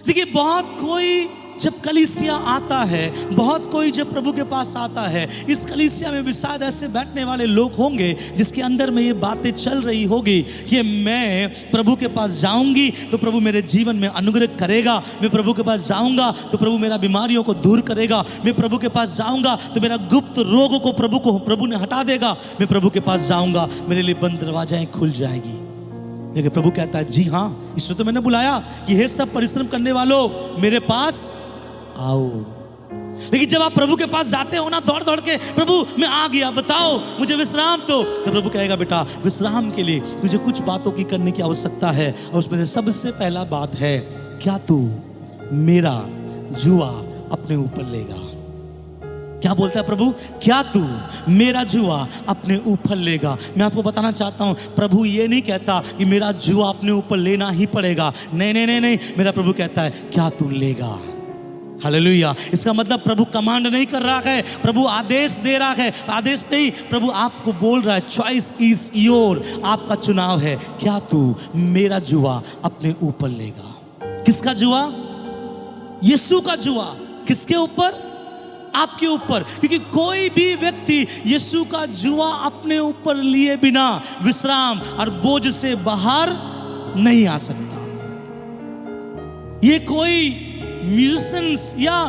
देखिए, बहुत कोई जब कलीसिया आता है, बहुत कोई जब प्रभु के पास आता है, इस कलीसिया में भी शायद ऐसे बैठने वाले लोग होंगे जिसके अंदर में ये बातें चल रही होगी कि मैं प्रभु के पास जाऊंगी तो प्रभु मेरे जीवन में अनुग्रह करेगा, मैं प्रभु के पास जाऊंगा तो प्रभु मेरा बीमारियों को दूर करेगा, मैं प्रभु के पास जाऊंगा तो मेरा गुप्त रोगों को प्रभु ने हटा देगा, मैं प्रभु के पास जाऊंगा मेरे लिए बंद दरवाजाएं खुल जाएगी। लेकिन प्रभु कहता है, जी हाँ, इसलिए तो मैंने बुलाया कि हे सब परिश्रम करने वालों, मेरे पास आओ। लेकिन जब आप प्रभु के पास जाते हो ना, दौड़ दौड़ के, प्रभु मैं आ गया, बताओ मुझे विश्राम दो, तो प्रभु कहेगा, बेटा विश्राम के लिए तुझे कुछ बातों की करने की आवश्यकता है, और उसमें से सबसे पहला बात है, क्या तू मेरा जुआ अपने ऊपर लेगा? क्या बोलता है प्रभु? क्या तू मेरा जुआ अपने ऊपर लेगा? मैं आपको बताना चाहता हूं, प्रभु ये नहीं कहता कि मेरा जुआ अपने ऊपर लेना ही पड़ेगा। नहीं नहीं नहीं नहीं, मेरा प्रभु कहता है, क्या तू लेगा? हालेलुया। इसका मतलब प्रभु कमांड नहीं कर रहा है, प्रभु आदेश दे रहा है। आदेश नहीं, प्रभु आपको बोल रहा है, चॉइस इज योर, आपका चुनाव है। क्या तू मेरा जुआ अपने ऊपर लेगा? किसका जुआ? यीशु का जुआ। किसके ऊपर? आपके ऊपर। क्योंकि कोई भी व्यक्ति यीशु का जुआ अपने ऊपर लिए बिना विश्राम और बोझ से बाहर नहीं आ सकता। ये कोई म्यूजिशियंस या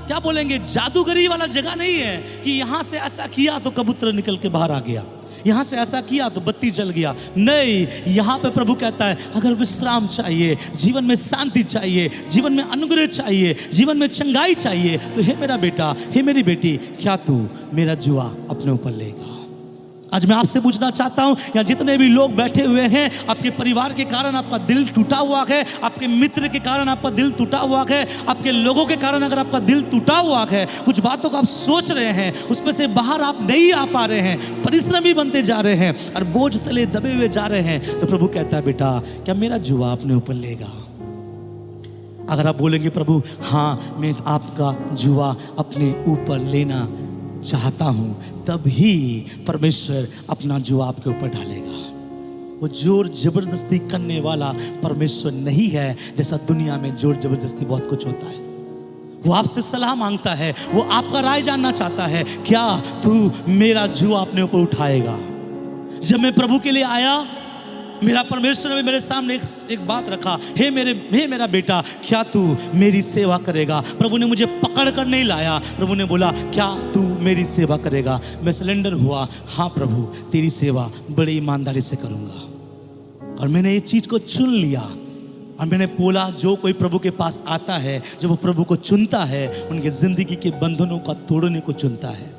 क्या बोलेंगे, जादूगरी वाला जगह नहीं है कि यहां से ऐसा किया तो कबूतर निकल के बाहर आ गया, यहां से ऐसा किया तो बत्ती जल गया। नहीं, यहां पे प्रभु कहता है, अगर विश्राम चाहिए, जीवन में शांति चाहिए, जीवन में अनुग्रह चाहिए, जीवन में चंगाई चाहिए, तो हे मेरा बेटा, हे मेरी बेटी, क्या तू मेरा जुआ अपने ऊपर लेगा? आज मैं आपसे पूछना चाहता हूं, या जितने भी लोग बैठे हुए हैं, आपके परिवार के कारण आपका दिल टूटा हुआ है, आपके मित्र के कारण आपका दिल टूटा हुआ है, आपके लोगों के कारण अगर आपका दिल टूटा हुआ है, कुछ बातों को आप सोच रहे हैं, उसमें से बाहर आप नहीं आ पा रहे हैं, परिश्रमी बनते जा रहे हैं और बोझ तले दबे हुए जा रहे हैं, तो प्रभु कहता है, बेटा क्या मेरा जुआ अपने ऊपर लेगा? अगर आप बोलेंगे, प्रभु हाँ, मैं आपका जुआ अपने ऊपर लेना चाहता हूं, तब ही परमेश्वर अपना जुआ आपके ऊपर डालेगा। वो जोर जबरदस्ती करने वाला परमेश्वर नहीं है, जैसा दुनिया में जोर जबरदस्ती बहुत कुछ होता है। वो आपसे सलाह मांगता है, वो आपका राय जानना चाहता है, क्या तू मेरा जुआ अपने ऊपर उठाएगा? जब मैं प्रभु के लिए आया, मेरा परमेश्वर ने मेरे सामने एक बात रखा, हे मेरा बेटा, क्या तू मेरी सेवा करेगा? प्रभु ने मुझे पकड़ कर नहीं लाया, प्रभु ने बोला, क्या तू मेरी सेवा करेगा? मैं सिलेंडर हुआ, हाँ प्रभु तेरी सेवा बड़ी ईमानदारी से करूंगा। और मैंने ये चीज को चुन लिया, और मैंने बोला, जो कोई प्रभु के पास आता है, जब वो प्रभु को चुनता है, उनके जिंदगी के बंधनों का तोड़ने को चुनता है।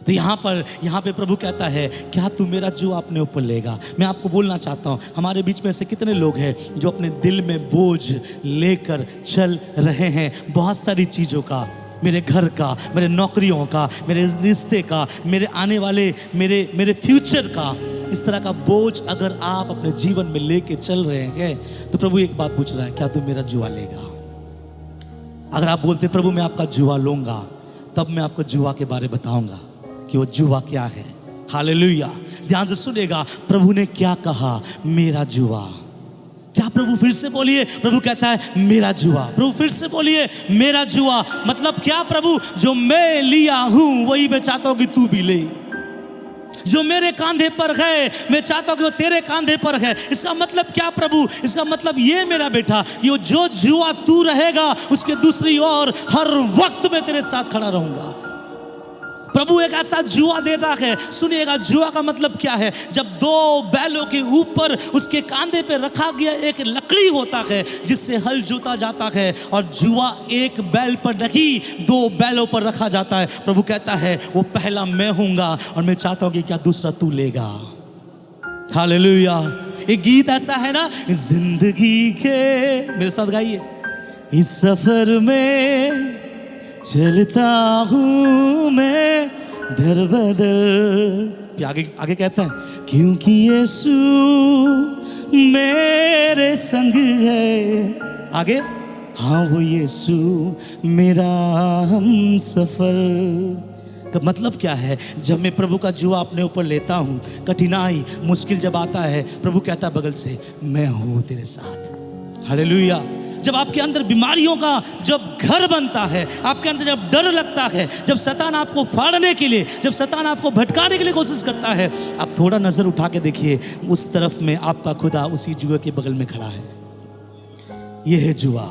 तो यहाँ पे प्रभु कहता है, क्या तू मेरा जुआ अपने ऊपर लेगा? मैं आपको बोलना चाहता हूँ, हमारे बीच में ऐसे कितने लोग हैं जो अपने दिल में बोझ लेकर चल रहे हैं, बहुत सारी चीज़ों का, मेरे घर का, मेरे नौकरियों का, मेरे रिश्ते का, मेरे आने वाले मेरे फ्यूचर का, इस तरह का बोझ अगर आप अपने जीवन में लेके चल रहे हैं, तो प्रभु एक बात पूछ रहा है, क्या तू मेरा जुआ लेगा? अगर आप बोलते, प्रभु मैं आपका जुआ लूंगा, तब मैं आपको जुआ के बारे बताऊंगा कि वो जुआ क्या है। हालेलुया। ध्यान से सुनेगा, प्रभु ने क्या कहा, मेरा जुआ। क्या प्रभु? फिर से बोलिए। प्रभु कहता है मेरा जुआ। प्रभु फिर से बोलिए, मेरा जुआ। मतलब क्या प्रभु? जो मैं लिया हूं वही मैं चाहता हूं कि तू भी ले। जो मेरे कांधे पर है मैं चाहता हूं कि वो तेरे कांधे पर है। इसका मतलब क्या प्रभु? इसका मतलब ये मेरा बेटा, ये जो जुआ तू रहेगा उसके दूसरी ओर हर वक्त मैं तेरे साथ खड़ा रहूंगा। प्रभु एक ऐसा जुआ देता है। सुनिएगा, जुआ का मतलब क्या है? जब दो बैलों के ऊपर उसके कांधे पे रखा गया एक लकड़ी होता है जिससे हल जोता जाता है, और जुआ एक बैल पर नहीं 2 बैलों पर रखा जाता है। प्रभु कहता है वो पहला मैं हूंगा और मैं चाहता हूं कि क्या दूसरा तू लेगा। हालेलुया। एक गीत ऐसा है ना, जिंदगी के, मेरे साथ गाइए, इस सफर में चलता हूँ मैं दर बदर। आगे कहता है, क्योंकि यीशु मेरे संग है। आगे, हाँ वो यीशु मेरा हम सफर। का मतलब क्या है? जब मैं प्रभु का जुआ अपने ऊपर लेता हूँ, कठिनाई मुश्किल जब आता है, प्रभु कहता है बगल से, मैं हूँ तेरे साथ। हालेलुया। जब आपके अंदर बीमारियों का जब घर बनता है, आपके अंदर जब डर लगता है, जब शैतान आपको फाड़ने के लिए, जब शैतान आपको भटकाने के लिए कोशिश करता है, आप थोड़ा नजर उठा के देखिए, उस तरफ में आपका खुदा उसी जुए के बगल में खड़ा है। यह है जुआ।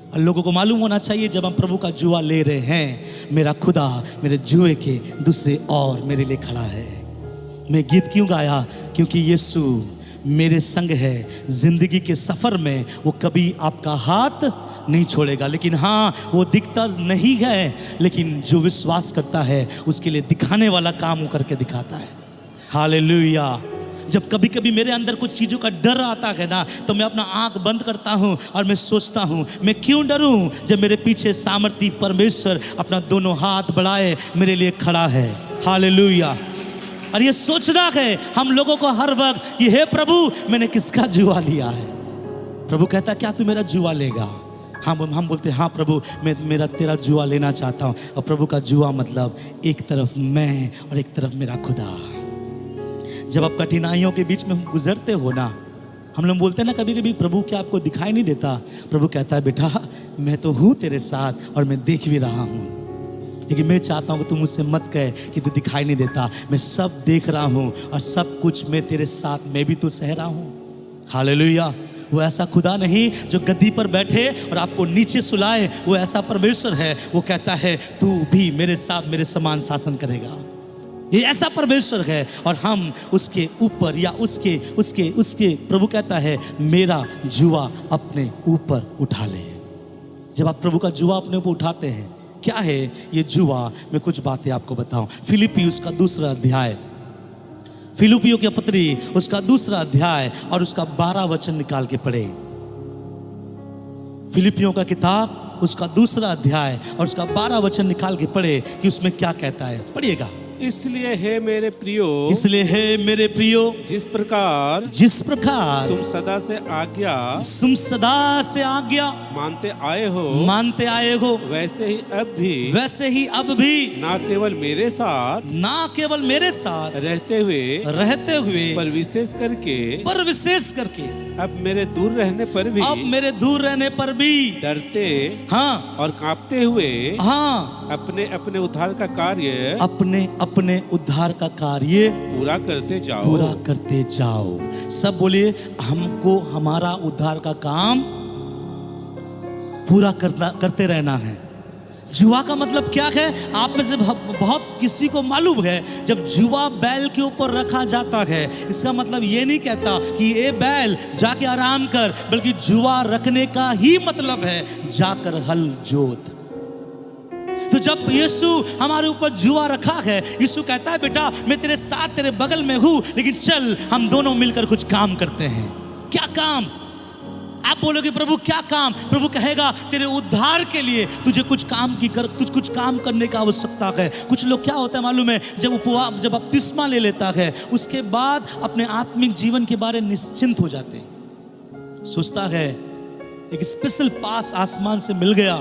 और लोगों को मालूम होना चाहिए, जब हम प्रभु का जुआ ले रहे हैं, मेरा खुदा मेरे जुए के दूसरे और मेरे लिए खड़ा है। मैं गीत क्यों गाया? क्योंकि यीशु मेरे संग है। जिंदगी के सफर में वो कभी आपका हाथ नहीं छोड़ेगा। लेकिन हाँ, वो दिखता नहीं है, लेकिन जो विश्वास करता है उसके लिए दिखाने वाला काम वो करके दिखाता है। हालेलुया। जब कभी कभी मेरे अंदर कुछ चीज़ों का डर आता है ना, तो मैं अपना आंख बंद करता हूँ और मैं सोचता हूँ, मैं क्यों डरूं जब मेरे पीछे सामर्थी परमेश्वर अपना दोनों हाथ बढ़ाए मेरे लिए खड़ा है। हालेलुया। और ये सोचना है हम लोगों को हर वक्त, ये हे प्रभु मैंने किसका जुआ लिया है। प्रभु कहता क्या तू मेरा जुआ लेगा? हम बोलते हाँ प्रभु मैं मेरा तेरा जुआ लेना चाहता हूँ। और प्रभु का जुआ मतलब एक तरफ मैं और एक तरफ मेरा खुदा। जब आप कठिनाइयों के बीच में गुजरते हो ना, हम लोग बोलते हैं ना कभी कभी, प्रभु क्या आपको दिखाई नहीं देता? प्रभु कहता है बेटा मैं तो हूँ तेरे साथ और मैं देख भी रहा हूँ, लेकिन मैं चाहता हूँ कि तुम मुझसे मत कहे कि तू दिखाई नहीं देता। मैं सब देख रहा हूँ और सब कुछ मैं तेरे साथ, मैं भी तो सह रहा हूँ। हालेलुया। वो ऐसा खुदा नहीं जो गद्दी पर बैठे और आपको नीचे सुलाए, वो ऐसा परमेश्वर है, वो कहता है तू भी मेरे साथ मेरे समान शासन करेगा। ये ऐसा परमेश्वर है और हम उसके ऊपर या उसके प्रभु कहता है मेरा जुआ अपने ऊपर उठा ले। जब आप प्रभु का जुआ अपने ऊपर उठाते हैं, क्या है ये जुआ? मैं कुछ बातें आपको बताऊं। फिलिपियों उसका 2 अध्याय, फिलिपियों की पत्री उसका 2 अध्याय और उसका 12 वचन निकाल के पढ़े। फिलिपियों का किताब उसका 2 अध्याय और उसका 12 वचन निकाल के पढ़े कि उसमें क्या कहता है। पढ़िएगा। इसलिए है मेरे प्रियो, इसलिए है मेरे प्रियो, जिस प्रकार तुम सदा से आज्ञा मानते आए हो, वैसे ही अब भी ना केवल मेरे साथ रहते हुए पर विशेष करके अब मेरे दूर रहने पर भी डरते हाँ और कांपते हुए हाँ अपने उद्धार का कार्य अपने उद्धार का कार्य पूरा करते जाओ। सब बोलिए हमको हमारा उद्धार का काम पूरा करते रहना है। जुआ का मतलब क्या है? आप में से बहुत किसी को मालूम है, जब जुआ बैल के ऊपर रखा जाता है, इसका मतलब ये नहीं कहता कि ये बैल जाके आराम कर, बल्कि जुआ रखने का ही मतलब है जाकर हल जोत। तो जब यीशु हमारे ऊपर जुआ रखा है, यीशु कहता है बेटा मैं तेरे साथ तेरे बगल में हूं, लेकिन चल हम दोनों मिलकर कुछ काम करते हैं। क्या काम? आप बोलोगे प्रभु क्या काम? प्रभु कहेगा तेरे उद्धार के लिए तुझे कुछ काम करने की आवश्यकता है। कुछ लोग क्या होता है मालूम है, जब बपतिस्मा ले लेता है उसके बाद अपने आत्मिक जीवन के बारे में निश्चिंत हो जाते हैं। सोचता है एक स्पेशल पास आसमान से मिल गया,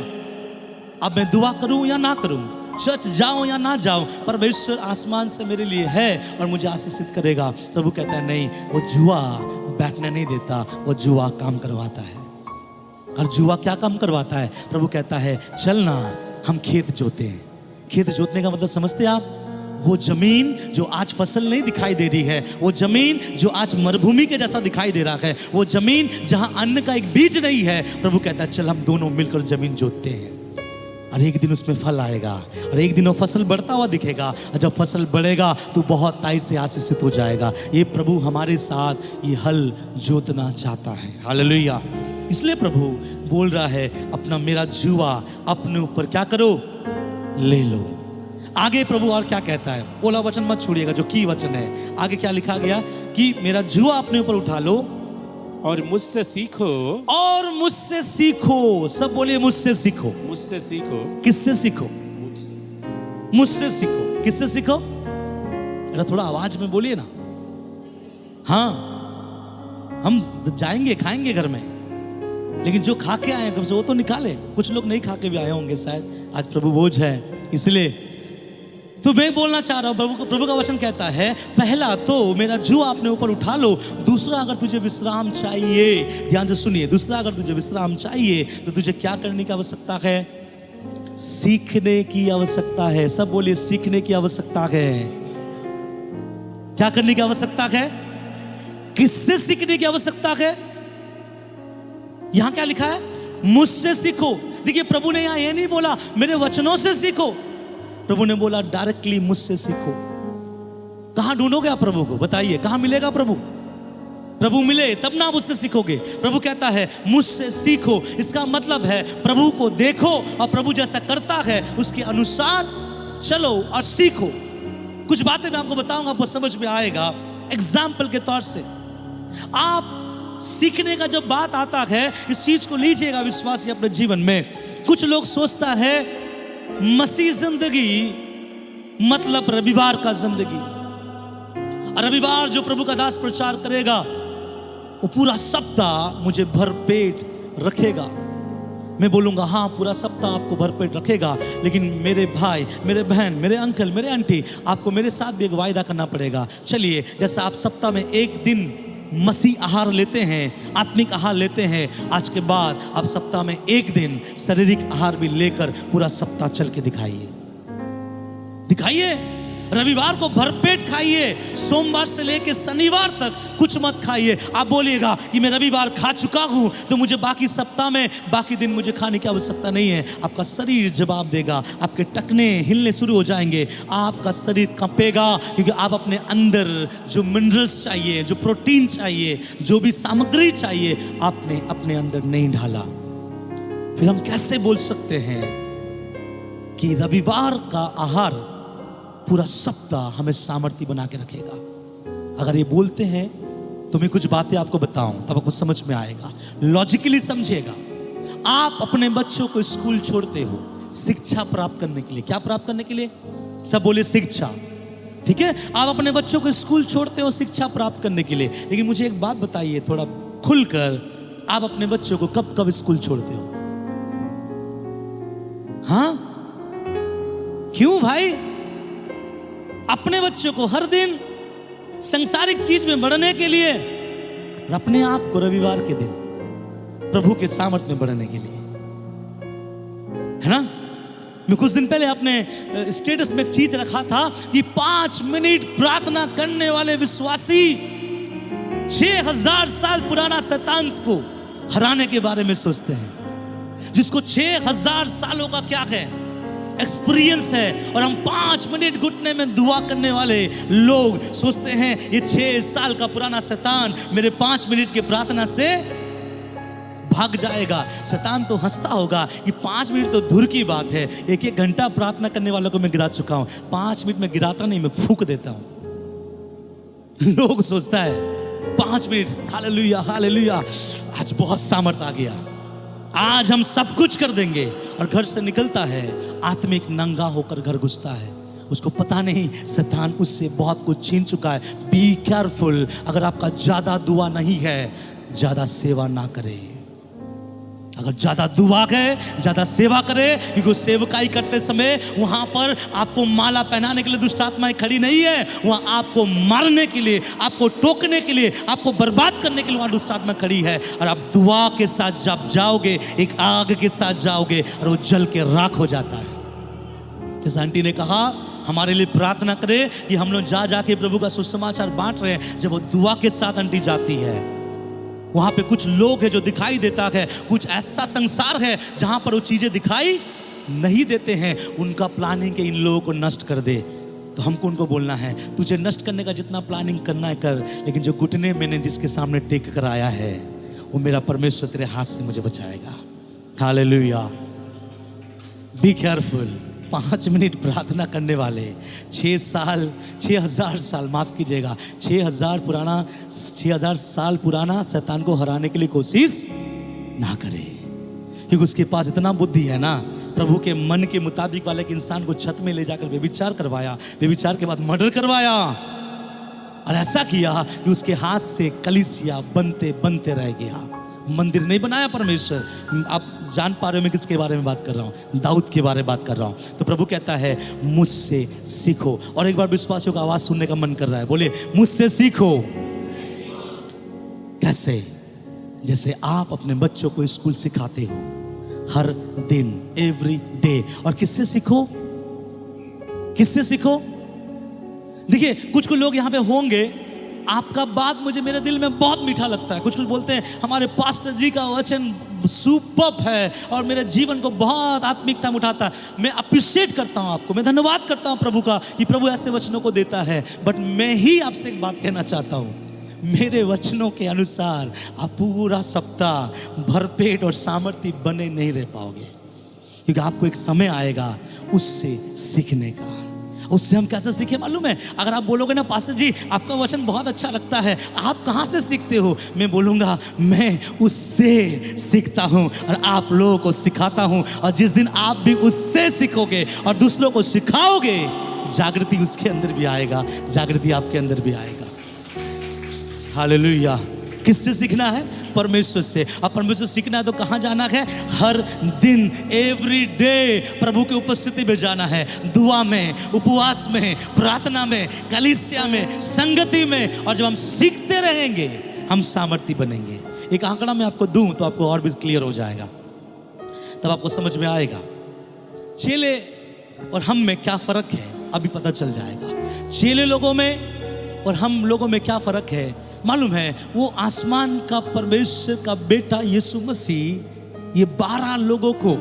अब मैं दुआ करूं या ना करूं, चर्च जाऊं या ना जाऊं, परमेश्वर आसमान से मेरे लिए है और मुझे आशीषित करेगा। प्रभु कहता है नहीं, वो जुआ बैठने नहीं देता, वो जुआ काम करवाता है। और जुआ क्या काम करवाता है? प्रभु कहता है चल ना हम खेत जोते हैं। खेत जोतने का मतलब समझते हैं आप? वो जमीन जो आज फसल नहीं दिखाई दे रही है, वो जमीन जो आज मरुभूमि के जैसा दिखाई दे रहा है, वो जमीन जहां अन्न का एक बीज नहीं है, प्रभु कहता है चल हम दोनों मिलकर जमीन जोतते हैं और एक दिन उसमें फल आएगा और एक दिन वो फसल बढ़ता हुआ दिखेगा और जब फसल बढ़ेगा तो बहुत ताई से आशीषित हो जाएगा। ये प्रभु हमारे साथ ये हल जोतना चाहता है। हालेलुया। इसलिए प्रभु बोल रहा है अपना मेरा जुआ अपने ऊपर क्या करो, ले लो। आगे प्रभु और क्या कहता है, ओला वचन मत छोड़िएगा जो की वचन है। आगे क्या लिखा गया कि मेरा जुआ अपने ऊपर उठा लो और मुझसे सीखो, और मुझसे सीखो। सब बोलिए मुझसे सीखो। मुझसे सीखो। किससे सीखो? मुझसे सीखो। किससे सीखो? अरे थोड़ा आवाज में बोलिए ना। हाँ, हम जाएंगे खाएंगे घर में, लेकिन जो खा के आए कम से वो तो निकाले। कुछ लोग नहीं खा के भी आए होंगे शायद, आज प्रभु बोझ है इसलिए। तो मैं बोलना चाह रहा हूं, प्रभु का वचन कहता है पहला तो मेरा जुआ अपने ऊपर उठा लो। दूसरा, अगर तुझे विश्राम चाहिए, ध्यान से सुनिए, दूसरा अगर तुझे विश्राम चाहिए तो तुझे क्या करने की आवश्यकता है? सीखने की आवश्यकता है। सब बोलिए सीखने की आवश्यकता है। क्या करने की आवश्यकता है? किससे सीखने की आवश्यकता है? यहां क्या लिखा है? मुझसे सीखो। देखिए प्रभु ने यहां ये नहीं बोला मेरे वचनों से सीखो, प्रभु ने बोला डायरेक्टली मुझसे सीखो। कहां ढूंढोगे आप प्रभु को? बताइए कहां मिलेगा प्रभु? प्रभु मिले तब ना आप उससे सीखोगे। प्रभु कहता है मुझसे सीखो। इसका मतलब है प्रभु को देखो और प्रभु जैसा करता है उसके अनुसार चलो और सीखो। कुछ बातें मैं आपको बताऊंगा, आपको समझ में आएगा। एग्जाम्पल के तौर से आप सीखने का जब बात आता है, इस चीज को लीजिएगा विश्वासी अपने जीवन में। कुछ लोग सोचता है मसीह जिंदगी मतलब रविवार का जिंदगी, और रविवार जो प्रभु का दास प्रचार करेगा वो पूरा सप्ताह मुझे भरपेट रखेगा। मैं बोलूंगा हाँ पूरा सप्ताह आपको भरपेट रखेगा, लेकिन मेरे भाई, मेरे बहन, मेरे अंकल, मेरे आंटी, आपको मेरे साथ भी एक वायदा करना पड़ेगा। चलिए, जैसा आप सप्ताह में एक दिन मसीह आहार लेते हैं, आत्मिक आहार लेते हैं, आज के बाद आप सप्ताह में एक दिन शारीरिक आहार भी लेकर पूरा सप्ताह चल के दिखाइए। रविवार को भरपेट खाइए, सोमवार से लेकर शनिवार तक कुछ मत खाइए। आप बोलिएगा कि मैं रविवार खा चुका हूं तो मुझे बाकी सप्ताह में, बाकी दिन मुझे खाने की आवश्यकता नहीं है। आपका शरीर जवाब देगा, आपके टखने हिलने शुरू हो जाएंगे, आपका शरीर कंपेगा, क्योंकि आप अपने अंदर जो मिनरल्स चाहिए, जो प्रोटीन चाहिए, जो भी सामग्री चाहिए, आपने अपने अंदर नहीं डाला। फिर हम कैसे बोल सकते हैं कि रविवार का आहार पूरा सप्ताह हमें सामर्थ्य बना के रखेगा? अगर ये बोलते हैं तो मैं कुछ बातें आपको बताऊं तब आपको समझ में आएगा। लॉजिकली समझिएगा। आप अपने बच्चों को स्कूल छोड़ते हो शिक्षा प्राप्त करने के लिए। क्या प्राप्त करने के लिए? सब बोले शिक्षा। ठीक है, आप अपने बच्चों को स्कूल छोड़ते हो शिक्षा प्राप्त करने के लिए, लेकिन मुझे एक बात बताइए थोड़ा खुलकर, आप अपने बच्चों को कब कब स्कूल छोड़ते हो? हाँ, क्यों भाई? अपने बच्चों को हर दिन संसारिक चीज में बढ़ने के लिए और अपने आप को रविवार के दिन प्रभु के सामर्थ्य में बढ़ने के लिए, है ना? मैं कुछ दिन पहले अपने स्टेटस में एक चीज रखा था कि 5 मिनट प्रार्थना करने वाले विश्वासी 6000 साल पुराना शैतान को हराने के बारे में सोचते हैं, जिसको 6000 सालों का क्या है एक्सपीरियंस है, और हम 5 मिनट घुटने में दुआ करने वाले लोग सोचते हैं ये 6 साल का पुराना शैतान मेरे 5 मिनट के प्रार्थना से भाग जाएगा। शैतान तो हंसता होगा कि 5 मिनट तो दूर की बात है, 1-1 घंटा प्रार्थना करने वालों को मैं गिरा चुका हूं। 5 मिनट में गिराता नहीं, मैं फूंक देता हूं। लोग सोचता है 5 मिनट, हालेलुया हालेलुया, आज बहुत सामर्थ आ गया, आज हम सब कुछ कर देंगे, और घर से निकलता है आत्मिक नंगा होकर घर घुसता है। उसको पता नहीं शैतान उससे बहुत कुछ छीन चुका है। Be careful. अगर आपका ज्यादा दुआ नहीं है, ज्यादा सेवा ना करे। अगर ज्यादा दुआ करे, ज्यादा सेवा करे, क्योंकि सेवकाई करते समय वहां पर आपको माला पहनाने के लिए दुष्ट आत्माएं खड़ी नहीं है, वहां आपको मारने के लिए, आपको टोकने के लिए, आपको बर्बाद करने के लिए वहां दुष्ट आत्मा खड़ी है। और आप दुआ के साथ जब जाओगे, एक आग के साथ जाओगे और वो जल के राख हो जाता है। जैसे आंटी ने कहा हमारे लिए प्रार्थना करें कि हम लोग जा जाके प्रभु का सुसमाचार बांट रहे हैं। जब वो दुआ के साथ अंटी जाती है, वहां पे कुछ लोग हैं जो दिखाई देता है, कुछ ऐसा संसार है जहां पर वो चीजें दिखाई नहीं देते हैं। उनका प्लानिंग के इन लोगों को नष्ट कर दे, तो हमको उनको बोलना है तुझे नष्ट करने का जितना प्लानिंग करना है कर, लेकिन जो घुटने मैंने जिसके सामने टेक कर आया है वो मेरा परमेश्वर तेरे हाथ से मुझे बचाएगा। हालेलुया। Be careful. 5 मिनट प्रार्थना करने वाले 6,000 साल माफ कीजिएगा 6,000 साल पुराना शैतान को हराने के लिए कोशिश ना करे, क्योंकि उसके पास इतना बुद्धि है ना। प्रभु के मन के मुताबिक वाले इंसान को छत में ले जाकर व्यभिचार करवाया, व्यभिचार के बाद मर्डर करवाया, और ऐसा किया कि उसके हाथ से कलीसिया बनते बनते रह गया। मंदिर नहीं बनाया परमेश्वर। आप जान पा रहे हो मैं किसके बारे में बात कर रहा हूँ? दाऊद के बारे में बात कर रहा हूँ। तो प्रभु कहता है मुझसे सीखो। और एक बार विश्वासियों का आवाज सुनने का मन कर रहा है, बोले मुझसे सीखो। कैसे? जैसे आप अपने बच्चों को स्कूल सिखाते हो हर दिन, एवरी डे। और किससे सीखो? किससे सीखो? देखिए कुछ लोग यहाँ पे होंगे, आपका बात मुझे मेरे दिल में बहुत मीठा लगता है। कुछ बोलते हैं हमारे पास्टर जी का वचन सुपर्ब है और मेरे जीवन को बहुत आत्मिकता में उठाता है। मैं अप्रिशिएट करता हूँ आपको, मैं धन्यवाद करता हूँ प्रभु का कि प्रभु ऐसे वचनों को देता है। बट मैं ही आपसे एक बात कहना चाहता हूँ, मेरे वचनों के अनुसार आप पूरा सप्ताह भरपेट और सामर्थ्य बने नहीं रह पाओगे, क्योंकि आपको एक समय आएगा उससे सीखने का। उससे हम कैसे सीखे मालूम है? अगर आप बोलोगे ना पास्टर जी आपका वचन बहुत अच्छा लगता है, आप कहाँ से सीखते हो? मैं बोलूँगा मैं उससे सीखता हूँ और आप लोगों को सिखाता हूँ। और जिस दिन आप भी उससे सीखोगे और दूसरों को सिखाओगे, जागृति उसके अंदर भी आएगा, जागृति आपके अंदर भी आएगा। हालेलुया। किससे सीखना है? परमेश्वर से। अब परमेश्वर सीखना है तो कहाँ जाना है? हर दिन, एवरी डे प्रभु की उपस्थिति में जाना है। दुआ में, उपवास में, प्रार्थना में, कलीसिया में, संगति में। और जब हम सीखते रहेंगे हम सामर्थ्य बनेंगे। एक आंकड़ा मैं आपको दूं तो आपको और भी क्लियर हो जाएगा, तब आपको समझ में आएगा चेले और हम में क्या फर्क है, अभी पता चल जाएगा। चेले लोगों में और हम लोगों में क्या फर्क है मालूम है? वो आसमान का परमेश्वर का बेटा यीशु मसीह ये 12 लोगों को,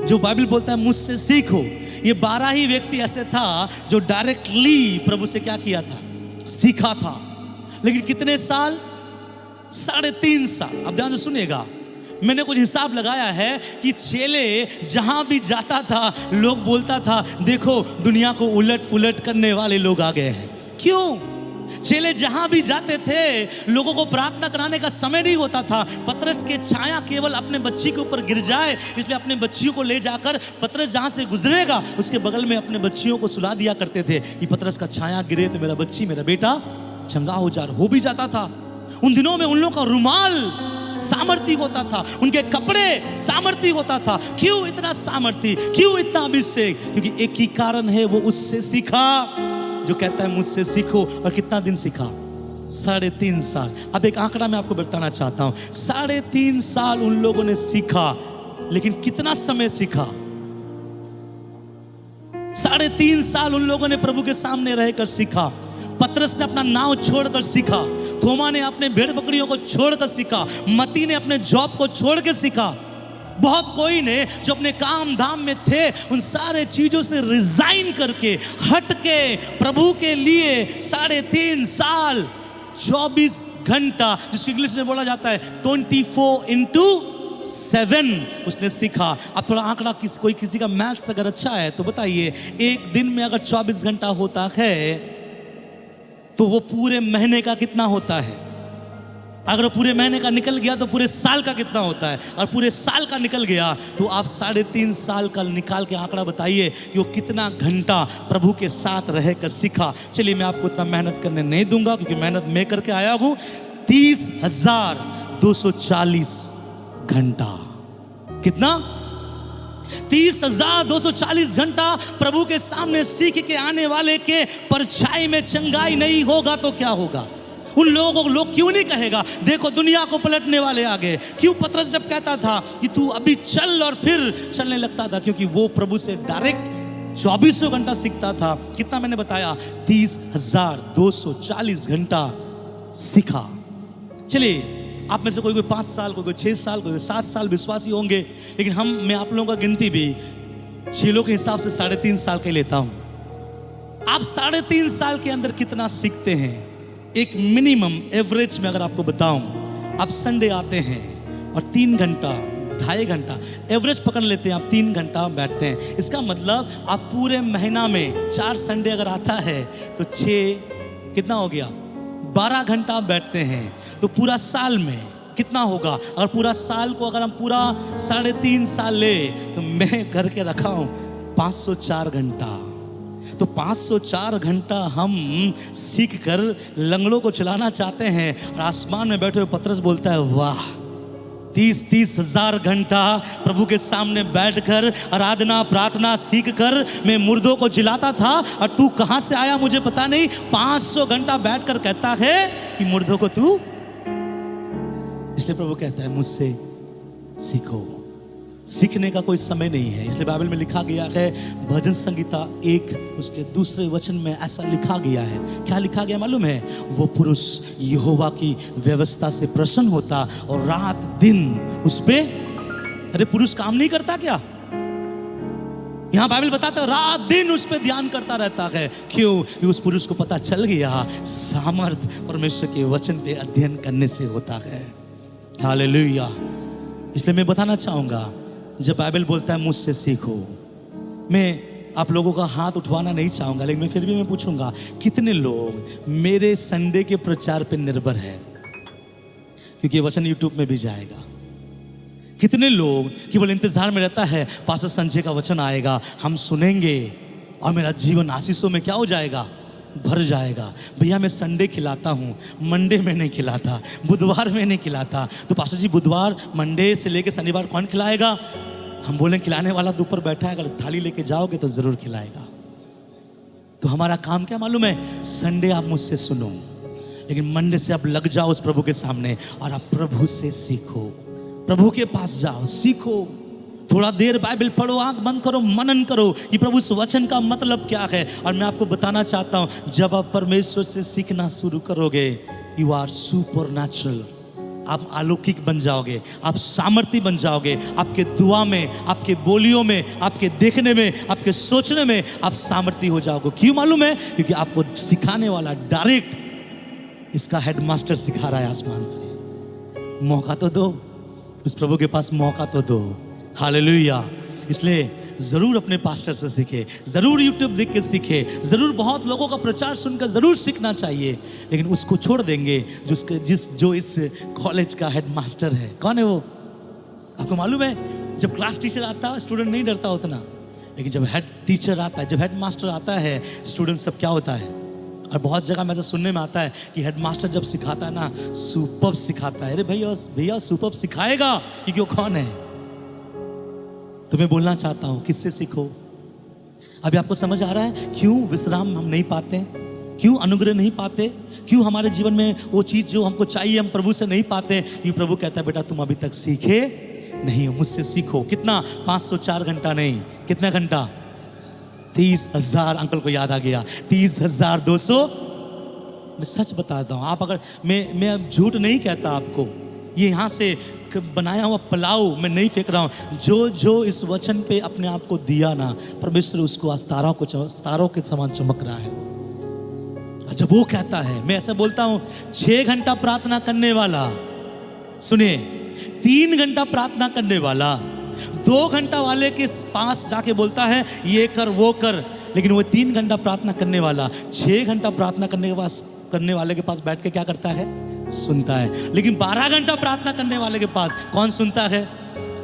जो बाइबल बोलता है मुझसे सीखो, ये 12 ही व्यक्ति ऐसे था जो डायरेक्टली प्रभु से क्या किया था? सीखा था। लेकिन कितने साल? 3.5 साल। अब ध्यान से सुनिएगा, मैंने कुछ हिसाब लगाया है कि चेले जहां भी जाता था लोग बोलता था देखो दुनिया को उलट पुलट करने वाले लोग आ गए हैं। क्यों? चेले जहां भी जाते थे लोगों को प्रार्थना कराने का समय नहीं होता था। पतरस के छाया केवल अपने बच्ची के ऊपर गिर जाए, इसलिए अपने बच्चियों को ले जाकर पतरस जहां से गुजरेगा उसके बगल में अपने बच्चियों को सुला दिया करते थे कि पतरस का छाया गिरे तो मेरा बच्ची, मेरा बेटा चंगा हो भी जाता था। उन दिनों में उन लोगों का रुमाल सामर्थ्य होता था, उनके कपड़े सामर्थ्य होता था। क्यों इतना सामर्थ्य, क्यों इतना अभिषेक? क्योंकि एक ही कारण है, वो उससे सीखा जो कहता है मुझसे सीखो। और कितना दिन सीखा? 3.5 साल। अब एक आंकड़ा मैं आपको बताना चाहता हूं। 3.5 साल उन लोगों ने सीखा, लेकिन कितना समय सीखा? 3.5 साल उन लोगों ने प्रभु के सामने रहकर सीखा। पतरस ने अपना नाव छोड़कर सीखा, थोमा ने अपने भेड़ बकरियों को छोड़कर सीखा, मती ने अपने जॉब को छोड़ के सीखा। बहुत कोई ने जो अपने काम धाम में थे उन सारे चीजों से रिजाइन करके हट के प्रभु के लिए 3.5 साल 24 घंटा, जिसको इंग्लिश में बोला जाता है 24/7 उसने सीखा। अब थोड़ा आंकड़ा कोई किसी का मैथ्स अगर अच्छा है तो बताइए, एक दिन में अगर 24 घंटा होता है तो वो पूरे महीने का कितना होता है? अगर पूरे महीने का निकल गया तो पूरे साल का कितना होता है? और पूरे साल का निकल गया तो आप 3.5 साल का निकाल के आंकड़ा बताइए कि वो कितना घंटा प्रभु के साथ रहकर सीखा। चलिए मैं आपको इतना मेहनत करने नहीं दूंगा, क्योंकि मेहनत मैं करके आया हूं। 30,240 घंटा। कितना? 30,240 घंटा प्रभु के सामने सीख के आने वाले के परछाई में चंगाई नहीं होगा तो क्या होगा? उन लोगों को लोग क्यों नहीं कहेगा देखो दुनिया को पलटने वाले आ गए? क्यों पतरस जब कहता था कि तू अभी चल और फिर चलने लगता था? क्योंकि वो प्रभु से डायरेक्ट 24 घंटा सीखता था। कितना मैंने बताया? 30,240 घंटा सीखा। चलिए, आप में से कोई 5 साल, कोई 6 साल, कोई 7 साल विश्वासी होंगे, लेकिन मैं आप लोगों का गिनती भी चेलों के हिसाब से 3.5 साल के लेता हूं। आप 3.5 साल के अंदर कितना सीखते हैं? एक मिनिमम एवरेज में अगर आपको बताऊं, आप संडे आते हैं और 3 घंटा, 2.5 घंटा एवरेज पकड़ लेते हैं, आप 3 घंटा बैठते हैं। इसका मतलब आप पूरे महीना में 4 संडे अगर आता है तो 6 कितना हो गया? 12 घंटा बैठते हैं। तो पूरा साल में कितना होगा? अगर पूरा साल को अगर हम पूरा 3.5 साल ले तो मैं करके रखा हूं 504 घंटा। तो 504 घंटा हम सीख कर लंगड़ों को चलाना चाहते हैं। और आसमान में बैठे हुए पतरस बोलता है, वाह, 30 हजार घंटा प्रभु के सामने बैठकर आराधना प्रार्थना सीख कर मैं मुर्दों को जिलाता था, और तू कहां से आया मुझे पता नहीं, 500 घंटा बैठकर कहता है कि मुर्दों को तू। इसलिए प्रभु कहता है, मुझसे सीखो। सीखने का कोई समय नहीं है। इसलिए बाइबल में लिखा गया है, भजन संगीता 1 उसके 2 वचन में ऐसा लिखा गया है। क्या लिखा गया मालूम है? वो पुरुष यहोवा की व्यवस्था से प्रसन्न होता और रात दिन उस पे। अरे पुरुष काम नहीं करता क्या? यहां बाइबल बताता है रात दिन उस पे ध्यान करता रहता है। क्यों? कि उस पुरुष को पता चल गया सामर्थ परमेश्वर के वचन पे अध्ययन करने से होता है। हालेलुया। इसलिए मैं बताना चाहूंगा, जब बाइबल बोलता है मुझसे सीखो, मैं आप लोगों का हाथ उठवाना नहीं चाहूंगा, लेकिन मैं फिर भी मैं पूछूंगा, कितने लोग मेरे संडे के प्रचार पे निर्भर है? क्योंकि वचन यूट्यूब में भी जाएगा। कितने लोग केवल इंतजार में रहता है, पास्टर संजय का वचन आएगा, हम सुनेंगे और मेरा जीवन आशीषों में क्या हो जाएगा? भर जाएगा। भैया मैं संडे खिलाता हूँ, मंडे में नहीं खिलाता, बुधवार में नहीं खिलाता। तो पास्टर जी बुधवार मंडे से लेके शनिवार कौन खिलाएगा? हम बोलें खिलाने वाला तो ऊपर बैठा है, अगर थाली लेके जाओगे तो जरूर खिलाएगा। तो हमारा काम क्या मालूम है? संडे आप मुझसे सुनो, लेकिन मंडे से आप लग जाओ उस प्रभु के सामने और आप प्रभु से सीखो। प्रभु के पास जाओ, सीखो। थोड़ा देर बाइबल पढ़ो, आंख बंद करो, मनन करो कि प्रभु इस वचन का मतलब क्या है। और मैं आपको बताना चाहता हूं, जब आप परमेश्वर से सीखना शुरू करोगे, यू आर सुपर नेचुरल। आप अलौकिक बन जाओगे, आप सामर्थी बन जाओगे। आपके दुआ में, आपके बोलियों में, आपके देखने में, आपके सोचने में आप सामर्थी हो जाओगे। क्यों मालूम है? क्योंकि आपको सिखाने वाला डायरेक्ट इसका हेडमास्टर सिखा रहा है आसमान से। मौका तो दो, उस प्रभु के पास मौका तो दो। हालेलुया। इसलिए जरूर अपने पास्टर से सीखे, जरूर यूट्यूब देख के सीखे, जरूर बहुत लोगों का प्रचार सुनकर जरूर सीखना चाहिए, लेकिन उसको छोड़ देंगे जो इस कॉलेज का हेडमास्टर है। कौन है वो? आपको मालूम है? जब क्लास टीचर आता है स्टूडेंट नहीं डरता उतना, लेकिन जब हेड टीचर आता है, जब हेडमास्टर आता है, स्टूडेंट सब क्या होता है। और बहुत जगह में ऐसा सुनने में आता है कि हेडमास्टर जब सिखाता है ना, सुपर्ब सिखाता है। अरे भैया सुपर्ब सिखाएगा क्योंकि वो कौन है? तो मैं बोलना चाहता हूं, किससे सीखो? अभी आपको समझ आ रहा है क्यों विश्राम हम नहीं पाते, क्यों अनुग्रह नहीं पाते, क्यों हमारे जीवन में वो चीज जो हमको चाहिए हम प्रभु से नहीं पाते? क्योंकि प्रभु कहता है बेटा तुम अभी तक सीखे नहीं हो, मुझसे सीखो। कितना? 504 घंटा नहीं, कितना घंटा? 30,000। अंकल को याद आ गया, 30,200। मैं सच बताता हूं, आप अगर मैं अब झूठ नहीं कहता आपको, ये यहाँ से बनाया हुआ पलाव मैं नहीं फेंक रहा हूँ। जो इस वचन पे अपने आप को दिया ना, परमेश्वर उसको आज तारों के समान चमक रहा है। जब वो कहता है, मैं ऐसा बोलता हूँ, 6 घंटा प्रार्थना करने वाला, सुनिए, 3 घंटा प्रार्थना करने वाला 2 घंटा वाले के पास जाके बोलता है ये कर वो कर, लेकिन वो 3 घंटा प्रार्थना करने वाला 6 घंटा प्रार्थना करने वाले के पास बैठ के क्या करता है? सुनता है। लेकिन 12 घंटा प्रार्थना करने वाले के पास कौन सुनता है?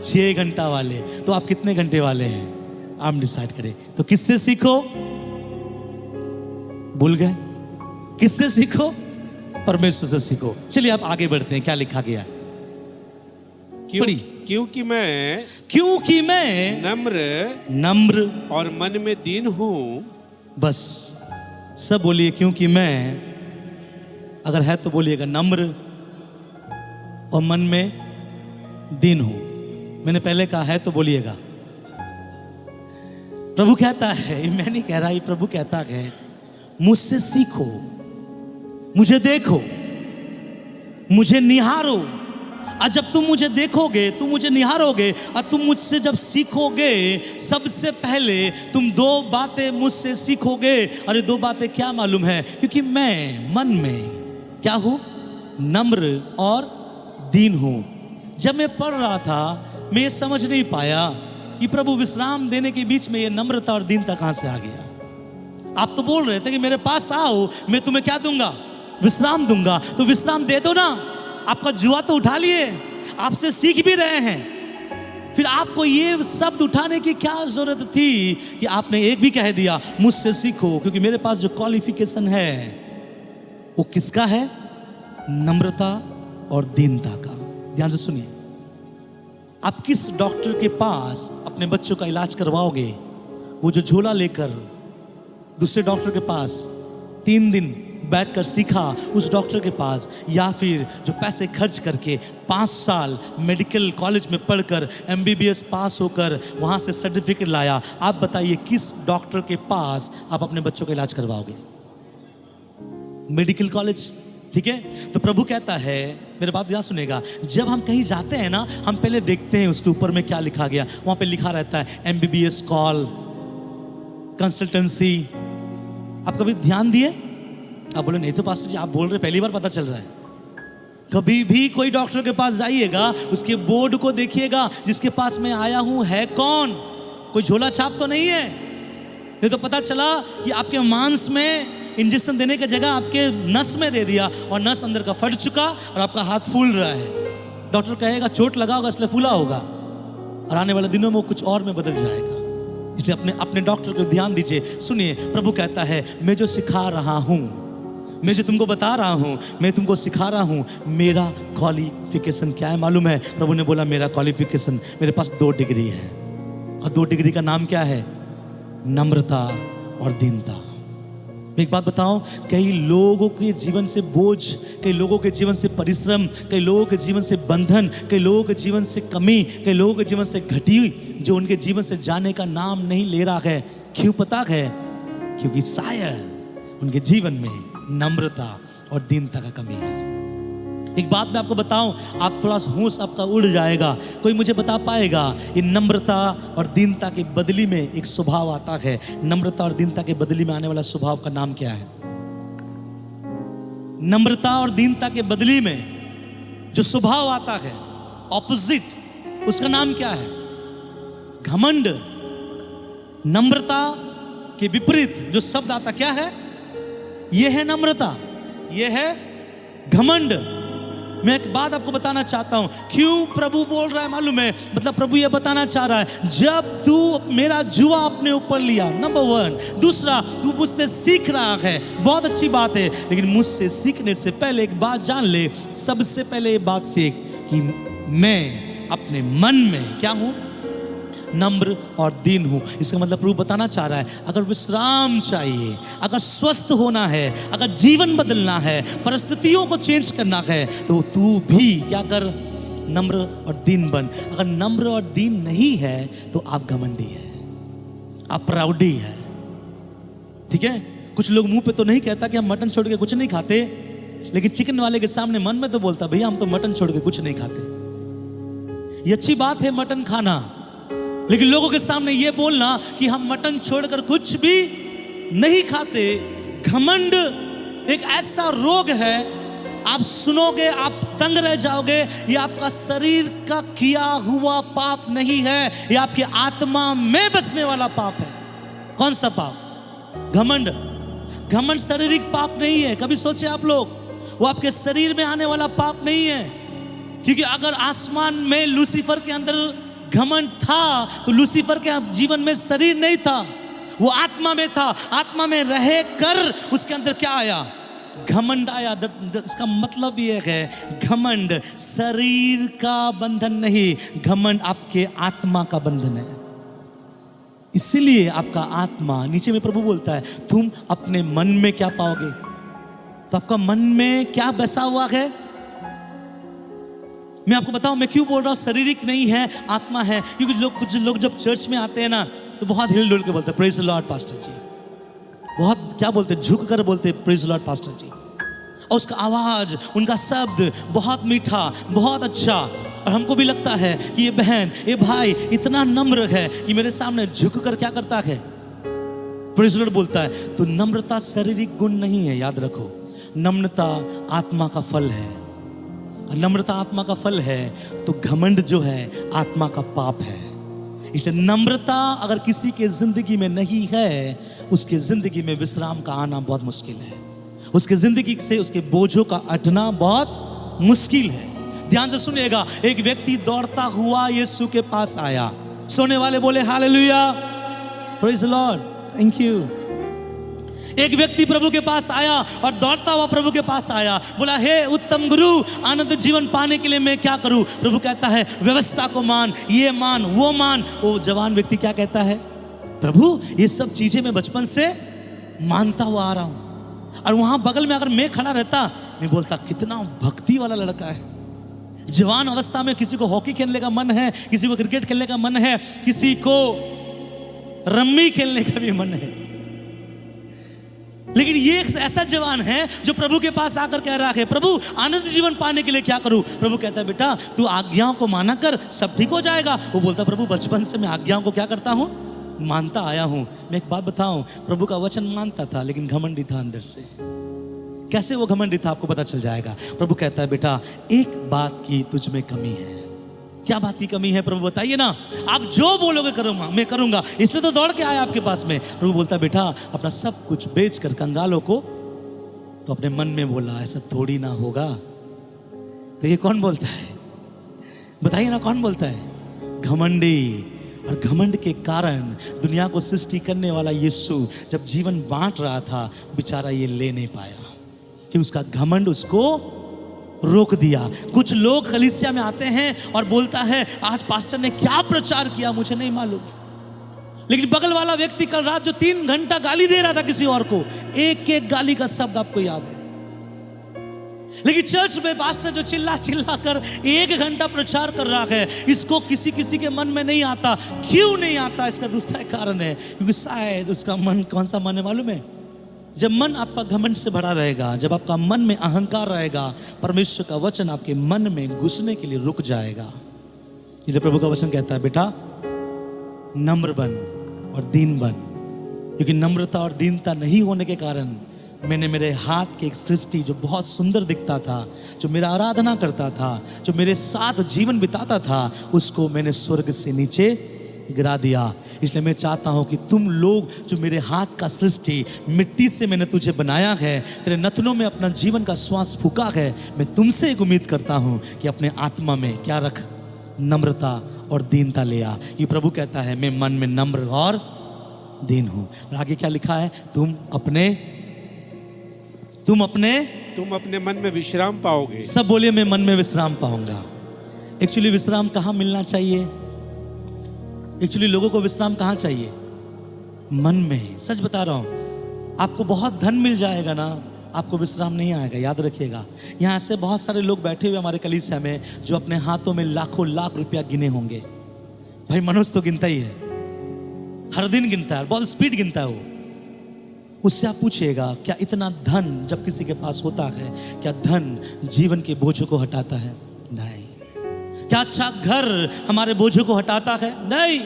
6 घंटा वाले। तो आप कितने घंटे वाले हैं? आप डिसाइड करें। तो किससे सीखो? भूल गए? किससे सीखो? परमेश्वर से सीखो। चलिए आप आगे बढ़ते हैं। क्या लिखा गया? क्योंकि मैं नम्र और मन में दीन हूं। बस सब बोलिए, क्योंकि मैं, अगर है तो बोलिएगा, नम्र और मन में दीन हूं। मैंने पहले कहा है तो बोलिएगा। प्रभु कहता है, मैं नहीं कह रहा, ये प्रभु कहता है, मुझसे सीखो, मुझे देखो, मुझे निहारो। और जब तुम मुझे देखोगे, तुम मुझे निहारोगे और तुम मुझसे जब सीखोगे, सबसे पहले तुम दो बातें मुझसे सीखोगे। और ये दो बातें क्या मालूम है? क्योंकि मैं मन में क्या हूं? नम्र और दीन हूं। जब मैं पढ़ रहा था, मैं ये समझ नहीं पाया कि प्रभु विश्राम देने के बीच में ये नम्रता और दीनता कहां से आ गया। आप तो बोल रहे थे कि मेरे पास आओ, मैं तुम्हें क्या दूंगा? विश्राम दूंगा। तो विश्राम दे दो ना। आपका जुआ तो उठा लिए, आपसे सीख भी रहे हैं, फिर आपको ये शब्द उठाने की क्या जरूरत थी कि आपने एक भी कह दिया मुझसे सीखो? क्योंकि मेरे पास जो क्वालिफिकेशन है वो किसका है? नम्रता और दीनता का। ध्यान से सुनिए, आप किस डॉक्टर के पास अपने बच्चों का इलाज करवाओगे? वो जो झोला लेकर दूसरे डॉक्टर के पास 3 दिन बैठकर सीखा उस डॉक्टर के पास, या फिर जो पैसे खर्च करके 5 साल मेडिकल कॉलेज में पढ़कर MBBS पास होकर वहां से सर्टिफिकेट लाया? आप बताइए किस डॉक्टर के पास आप अपने बच्चों का इलाज करवाओगे? मेडिकल कॉलेज, ठीक है। तो प्रभु कहता है, मेरे बात ध्यान सुनेगा, जब हम कहीं जाते हैं ना, हम पहले देखते हैं उसके ऊपर में क्या लिखा गया। वहां पे लिखा रहता है MBBS कॉल कंसल्टेंसी। आप कभी ध्यान दिए? आप बोले नहीं तो पास्टर जी आप बोल रहे, पहली बार पता चल रहा है। कभी भी कोई डॉक्टर के पास जाइएगा, उसके बोर्ड को देखिएगा, जिसके पास मैं आया हूं है कौन? कोई झोला छाप तो नहीं है। नहीं तो पता चला कि आपके मांस में इंजेक्शन देने की जगह आपके नस में दे दिया और नस अंदर का फट चुका और आपका हाथ फूल रहा है। डॉक्टर कहेगा चोट लगा होगा इसलिए फूला होगा, और आने वाले दिनों में वो कुछ और में बदल जाएगा। इसलिए अपने डॉक्टर को ध्यान दीजिए। सुनिए, प्रभु कहता है, मैं जो सिखा रहा हूं, मैं जो तुमको बता रहा हूं, मैं तुमको सिखा रहा हूं, मेरा क्वालिफिकेशन क्या है मालूम है? प्रभु ने बोला मेरा क्वालिफिकेशन, मेरे पास 2 डिग्री है, और 2 डिग्री का नाम क्या है? नम्रता और दीनता। एक बात बताऊं, कई लोगों के जीवन से बोझ, कई लोगों के जीवन से परिश्रम, कई लोगों के जीवन से बंधन, कई लोगों के जीवन से कमी, कई लोगों के जीवन से घटी, जो उनके जीवन से जाने का नाम नहीं ले रहा है। क्यों पता है? क्योंकि शायद उनके जीवन में नम्रता और दीनता का कमी है। एक बात मैं आपको बताऊं, आप थोड़ा होश आपका उड़ जाएगा। कोई मुझे बता पाएगा ये नम्रता और दीनता के बदली में एक स्वभाव आता है, नम्रता और दीनता के बदली में आने वाला स्वभाव का नाम क्या है? नम्रता और दीनता के बदली में जो स्वभाव आता है, ऑपोजिट, उसका नाम क्या है? घमंड। नम्रता के विपरीत जो शब्द आता क्या है? यह है नम्रता, यह है घमंड। मैं एक बात आपको बताना चाहता हूं, क्यों प्रभु बोल रहा है मालूम है? मतलब प्रभु यह बताना चाह रहा है, जब तू मेरा जुआ अपने ऊपर लिया, नंबर 1। दूसरा, तू मुझसे सीख रहा है, बहुत अच्छी बात है, लेकिन मुझसे सीखने से पहले एक बात जान ले। सबसे पहले ये बात सीख कि मैं अपने मन में क्या हूं? नम्र और दीन हूं। इसका मतलब प्रभु बताना चाह रहा है, अगर विश्राम चाहिए, अगर स्वस्थ होना है, अगर जीवन बदलना है, परिस्थितियों को चेंज करना है, तो तू भी क्या कर? नम्र और दीन बन। अगर नम्र और दीन नहीं है तो आप घमंडी है, आप प्राउडी है, ठीक है। कुछ लोग मुंह पे तो नहीं कहता कि हम मटन छोड़ के कुछ नहीं खाते, लेकिन चिकन वाले के सामने मन में तो बोलता भैया हम तो मटन छोड़ के कुछ नहीं खाते। ये अच्छी बात है मटन खाना, लेकिन लोगों के सामने ये बोलना कि हम मटन छोड़कर कुछ भी नहीं खाते। घमंड एक ऐसा रोग है, आप सुनोगे आप तंग रह जाओगे। ये आपका शरीर का किया हुआ पाप नहीं है, ये आपकी आत्मा में बसने वाला पाप है। कौन सा पाप? घमंड। घमंड शारीरिक पाप नहीं है, कभी सोचे आप लोग? वो आपके शरीर में आने वाला पाप नहीं है, क्योंकि अगर आसमान में लूसीफर के अंदर घमंड था तो लूसीफर के जीवन में शरीर नहीं था, वो आत्मा में था। आत्मा में रह कर उसके अंदर क्या आया? घमंड आया। इसका मतलब ये है, घमंड शरीर का बंधन नहीं, घमंड आपके आत्मा का बंधन है। इसीलिए आपका आत्मा, नीचे में प्रभु बोलता है, तुम अपने मन में क्या पाओगे? तो आपका मन में क्या बसा हुआ है? मैं आपको बताऊं मैं क्यों बोल रहा हूं शारीरिक नहीं है, आत्मा है। क्योंकि कुछ लोग जब चर्च में आते हैं ना, तो बहुत हिल डुल के बोलते प्रेज द लॉर्ड पास्टर जी, बहुत क्या बोलते झुक कर बोलते प्रेज द लॉर्ड पास्टर जी। और उसका आवाज, उनका शब्द बहुत मीठा, बहुत अच्छा। और हमको भी लगता है कि ये बहन, ये भाई इतना नम्र है कि मेरे सामने झुक कर क्या करता है, प्रेज द लॉर्ड बोलता है। तो नम्रता शारीरिक गुण नहीं है, याद रखो। नम्रता आत्मा का फल है। नम्रता आत्मा का फल है तो घमंड जो है आत्मा का पाप है। इसलिए नम्रता अगर किसी के जिंदगी में नहीं है, उसके जिंदगी में विश्राम का आना बहुत मुश्किल है। उसके जिंदगी से उसके बोझों का हटना बहुत मुश्किल है। ध्यान से सुनिएगा, एक व्यक्ति दौड़ता हुआ यीशु के पास आया। सोने वाले बोले hallelujah, praise the Lord, thank you. एक व्यक्ति प्रभु के पास आया और दौड़ता हुआ प्रभु के पास आया, बोला हे उत्तम गुरु, आनंद जीवन पाने के लिए मैं क्या करूं? प्रभु कहता है व्यवस्था को मान, ये मान, वो मान। वो जवान व्यक्ति क्या कहता है, प्रभु ये सब चीजें मैं बचपन से मानता हुआ आ रहा हूं। और वहां बगल में अगर मैं खड़ा रहता, मैं बोलता कितना भक्ति वाला लड़का है। जवान अवस्था में किसी को हॉकी खेलने का मन है, किसी को क्रिकेट खेलने का मन है, किसी को रम्मी खेलने का भी मन है। लेकिन ये एक ऐसा जवान है जो प्रभु के पास आकर कह रहा है प्रभु आनंद जीवन पाने के लिए क्या करूं? प्रभु कहता है बेटा तू आज्ञाओं को माना कर, सब ठीक हो जाएगा। वो बोलता प्रभु बचपन से मैं आज्ञाओं को क्या करता हूं, मानता आया हूं। मैं एक बात बताऊं, प्रभु का वचन मानता था लेकिन घमंडी था अंदर से। कैसे वो घमंडी था आपको पता चल जाएगा। प्रभु कहता है बेटा एक बात की तुझ में कमी है। क्या बात की कमी है प्रभु बताइए ना। आप जो बोलोगे करूंगा, मैं करूंगा, इसलिए तो दौड़ के आया आपके पास में। प्रभु बोलता बेटा अपना सब कुछ बेच कर कंगालों को, तो अपने मन में बोला ऐसा थोड़ी ना होगा। तो ये कौन बोलता है बताइए ना, कौन बोलता है? घमंडी। और घमंड के कारण दुनिया को सृष्टि करने वाला यीशु जब जीवन बांट रहा था, बेचारा ये ले नहीं पाया कि उसका घमंड उसको रोक दिया। कुछ लोग कलीसिया में आते हैं और बोलता है आज पास्टर ने क्या प्रचार किया मुझे नहीं मालूम, लेकिन बगल वाला व्यक्ति कल रात जो 3 घंटा गाली दे रहा था किसी और को, एक एक गाली का शब्द आपको याद है। लेकिन चर्च में पास्टर जो चिल्ला चिल्ला कर 1 घंटा प्रचार कर रहा है, इसको किसी किसी के मन में नहीं आता। क्यों नहीं आता? इसका दूसरा कारण है, क्योंकि शायद उसका मन कौन सा मन है मालूम है? जब मन आपका घमंड से भरा रहेगा, जब आपका मन में अहंकार रहेगा, परमेश्वर का वचन आपके मन में घुसने के लिए रुक जाएगा। इसलिए प्रभु का वचन कहता है बेटा नम्र बन और दीन बन, क्योंकि नम्रता और दीनता नहीं होने के कारण मैंने मेरे हाथ की एक सृष्टि जो बहुत सुंदर दिखता था, जो मेरा आराधना करता था, जो मेरे साथ जीवन बिताता था, उसको मैंने स्वर्ग से नीचे गिरा दिया। इसलिए मैं चाहता हूं कि तुम लोग जो मेरे हाथ का सृष्टि, मिट्टी से मैंने तुझे बनाया है, तेरे नथनों में अपना जीवन का श्वास फूका है, मैं तुमसे एक उम्मीद करता हूं कि अपने आत्मा में क्या रख, नम्रता और दीनता ले आ। ये प्रभु कहता है मैं मन में नम्र और दीन हूं। और आगे क्या लिखा है, तुम अपने मन में विश्राम पाओगे। सब बोलिए मैं मन में विश्राम पाऊंगा। एक्चुअली विश्राम कहाँ मिलना चाहिए? एक्चुअली लोगों को विश्राम कहाँ चाहिए? मन में। सच बता रहा हूं, आपको बहुत धन मिल जाएगा ना, आपको विश्राम नहीं आएगा। याद रखिएगा, यहाँ से बहुत सारे लोग बैठे हुए हमारे कलीसिया में जो अपने हाथों में लाखों लाख रुपया गिने होंगे। भाई मनुष्य तो गिनता ही है, हर दिन गिनता है, बहुत स्पीड गिनता है वो। उससे आप पूछिएगा क्या इतना धन जब किसी के पास होता है, क्या धन जीवन के बोझों को हटाता है? नहीं। क्या अच्छा घर हमारे बोझों को हटाता है? नहीं।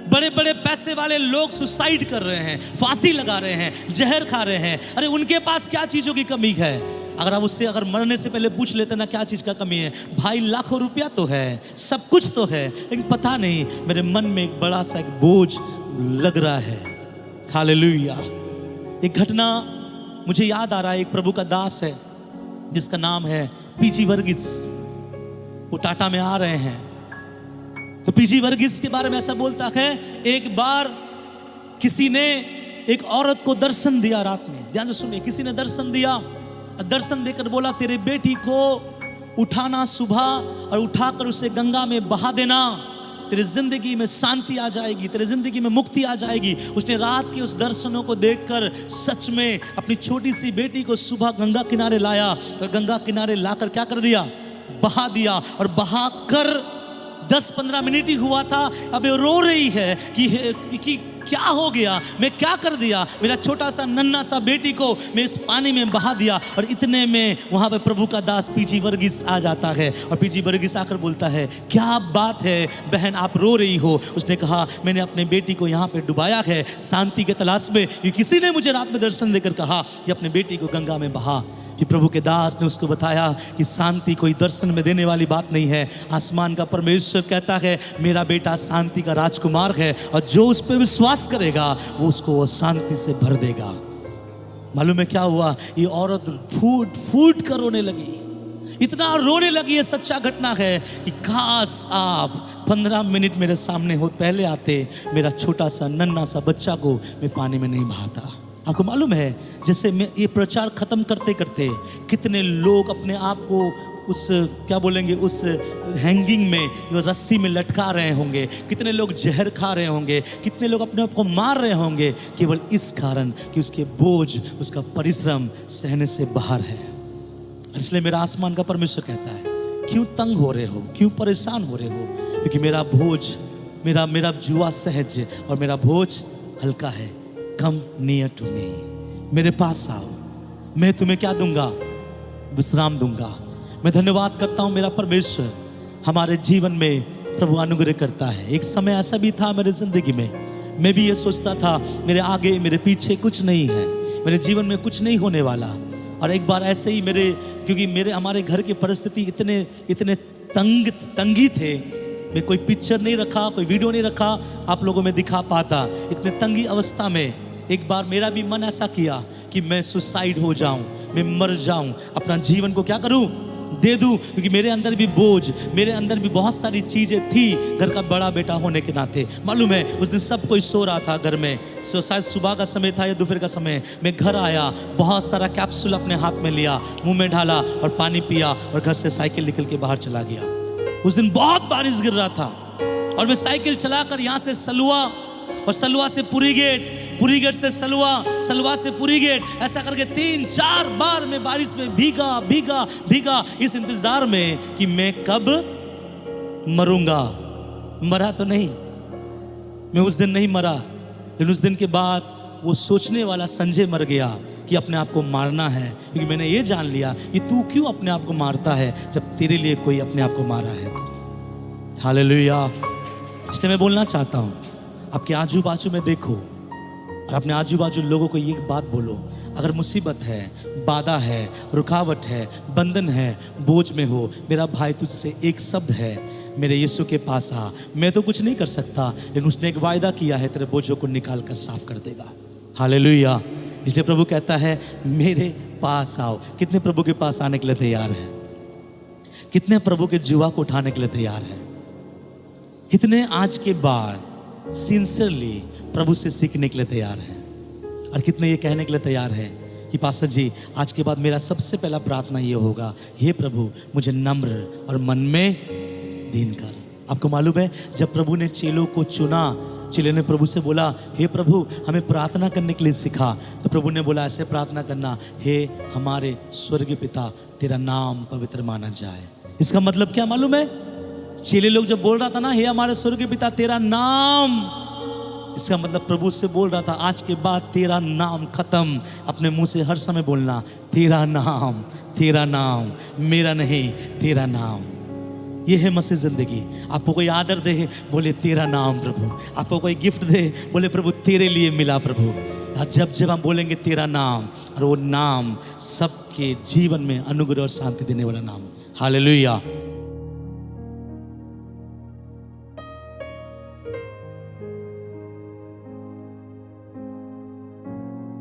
बड़े बड़े पैसे वाले लोग सुसाइड कर रहे हैं, फांसी लगा रहे हैं, जहर खा रहे हैं। अरे उनके पास क्या चीजों की कमी है? अगर आप उससे अगर मरने से पहले पूछ लेते ना क्या चीज का कमी है, भाई लाखों रुपया तो है, सब कुछ तो है, लेकिन पता नहीं मेरे मन में एक बड़ा सा एक बोझ लग रहा है। हालेलुया। एक घटना मुझे याद आ रहा है, एक प्रभु का दास है जिसका नाम है पीजी वर्गीस। वो टाटा में आ रहे हैं तो पीजी वर्गीस के बारे में ऐसा बोलता है, एक बार किसी ने एक औरत को दर्शन दिया रात में। ध्यान से सुनिए, किसी ने दर्शन दिया, दर्शन देकर बोला तेरे बेटी को उठाना सुबह और उठाकर उसे गंगा में बहा देना, तेरे जिंदगी में शांति आ जाएगी, तेरे जिंदगी में मुक्ति आ जाएगी। उसने रात के उस दर्शनों को देखकर सच में अपनी छोटी सी बेटी को सुबह गंगा किनारे लाया और गंगा किनारे लाकर क्या कर दिया? बहा दिया। और बहा कर 10-15 मिनट ही हुआ था, अब ये रो रही है कि क्या हो गया, मैं क्या कर दिया, मेरा छोटा सा नन्हा सा बेटी को मैं इस पानी में बहा दिया। और इतने में वहाँ पे प्रभु का दास पीजी वर्गीस आ जाता है और पीजी वर्गीस आकर बोलता है, क्या बात है बहन, आप रो रही हो? उसने कहा, मैंने अपने बेटी को यहाँ पे डुबाया है शांति के तलाश में, कि किसी ने मुझे रात में दर्शन देकर कहा कि अपने बेटी को गंगा में बहा। कि प्रभु के दास ने उसको बताया कि शांति कोई दर्शन में देने वाली बात नहीं है, आसमान का परमेश्वर कहता है मेरा बेटा शांति का राजकुमार है, और जो उस पर विश्वास करेगा वो उसको वो शांति से भर देगा। मालूम है क्या हुआ? ये औरत फूट फूट कर रोने लगी, इतना रोने लगी। ये सच्चा घटना है कि काश आप 15 मिनट मेरे सामने हो पहले आते, मेरा छोटा सा नन्हा सा बच्चा को मैं पानी में नहीं बहाता। आपको मालूम है, जैसे मैं ये प्रचार खत्म करते करते कितने लोग अपने आप को उस क्या बोलेंगे उस हैंगिंग में, जो रस्सी में लटका रहे होंगे, कितने लोग जहर खा रहे होंगे, कितने लोग अपने आप को मार रहे होंगे, केवल इस कारण कि उसके बोझ, उसका परिश्रम सहने से बाहर है। इसलिए मेरा आसमान का परमेश्वर कहता है, क्यों तंग हो रहे हो, क्यों परेशान हो रहे हो? क्योंकि मेरा बोझ, मेरा जुआ सहज और मेरा बोझ हल्का है। कम नियर टू मी, मेरे पास आओ, मैं तुम्हें क्या दूंगा? विश्राम दूंगा। मैं धन्यवाद करता हूं मेरा परमेश्वर हमारे जीवन में प्रभु अनुग्रह करता है। एक समय ऐसा भी था मेरे जिंदगी में, मैं भी ये सोचता था मेरे आगे मेरे पीछे कुछ नहीं है, मेरे जीवन में कुछ नहीं होने वाला। और एक बार ऐसे ही क्योंकि हमारे घर की परिस्थिति इतने तंगी थे, मैं कोई पिक्चर नहीं रखा, कोई वीडियो नहीं रखा आप लोगों में दिखा पाता। इतने तंगी अवस्था में एक बार मेरा भी मन ऐसा किया कि मैं सुसाइड हो जाऊं, मैं मर जाऊं, अपना जीवन को क्या करूं, दे दूं। क्योंकि मेरे अंदर भी बोझ, मेरे अंदर भी बहुत सारी चीजें थी घर का बड़ा बेटा होने के नाते। मालूम है उस दिन सब कोई सो रहा था घर में, शायद सुबह का समय था या दोपहर का समय। मैं घर आया, बहुत सारा कैप्सूल अपने हाथ में लिया, मुंह में ढाला और पानी पिया और घर से साइकिल निकल के बाहर चला गया। उस दिन बहुत बारिश गिर रहा था और मैं साइकिल चलाकर यहाँ से सलुआ और सलुआ से पुरी गेट से सलुआ से पुरी गेट, ऐसा करके 3-4 बार मैं बारिश में भीगा इस इंतजार में कि मैं कब मरूंगा। मरा तो नहीं, मैं उस दिन नहीं मरा, लेकिन उस दिन के बाद वो सोचने वाला संजय मर गया कि अपने आप को मारना है। क्योंकि मैंने ये जान लिया कि तू क्यों अपने आप को मारता है जब तेरे लिए कोई अपने आप को मारा है। हालेलुया। इसलिए मैं बोलना चाहता हूँ, आपके आजू बाजू में देखो और अपने आजू बाजू लोगों को ये बात बोलो, अगर मुसीबत है, बाधा है, रुकावट है, बंधन है, बोझ में हो, मेरा भाई तुझसे एक शब्द है, मेरे यीशु के पास आ। मैं तो कुछ नहीं कर सकता, लेकिन उसने एक वायदा किया है, तेरे बोझों को निकाल कर साफ कर देगा। हालेलुया। इसलिए प्रभु कहता है मेरे पास आओ। कितने प्रभु के पास आने के लिए तैयार हैं? कितने प्रभु के जुआ को उठाने के लिए तैयार हैं? कितने आज के बाद सिंसियरली प्रभु से सीखने के लिए तैयार हैं? और कितने ये कहने के लिए तैयार हैं कि पास्टर जी आज के बाद मेरा सबसे पहला प्रार्थना ये होगा, हे प्रभु मुझे नम्र और मन में दीन कर। आपको मालूम है जब प्रभु ने चेलों को चुना, चेले ने प्रभु से बोला, हे प्रभु हमें प्रार्थना करने के लिए सिखा। तो प्रभु ने बोला ऐसे प्रार्थना करना, हे हमारे स्वर्गीय पिता तेरा नाम पवित्र माना जाए। इसका मतलब क्या मालूम है? चेले लोग जब बोल रहा था ना, हे हमारे स्वर्गीय पिता तेरा नाम, इसका मतलब प्रभु से बोल रहा था आज के बाद तेरा नाम खत्म। अपने मुंह से हर समय बोलना तेरा नाम, मेरा नहीं तेरा नाम। ये है मसीह जिंदगी। आपको कोई आदर दे, बोले तेरा नाम प्रभु। आपको कोई गिफ्ट दे, बोले प्रभु तेरे लिए मिला प्रभु। जब हम बोलेंगे तेरा नाम, और वो नाम सबके जीवन में अनुग्रह और शांति देने वाला नाम। हालेलुया।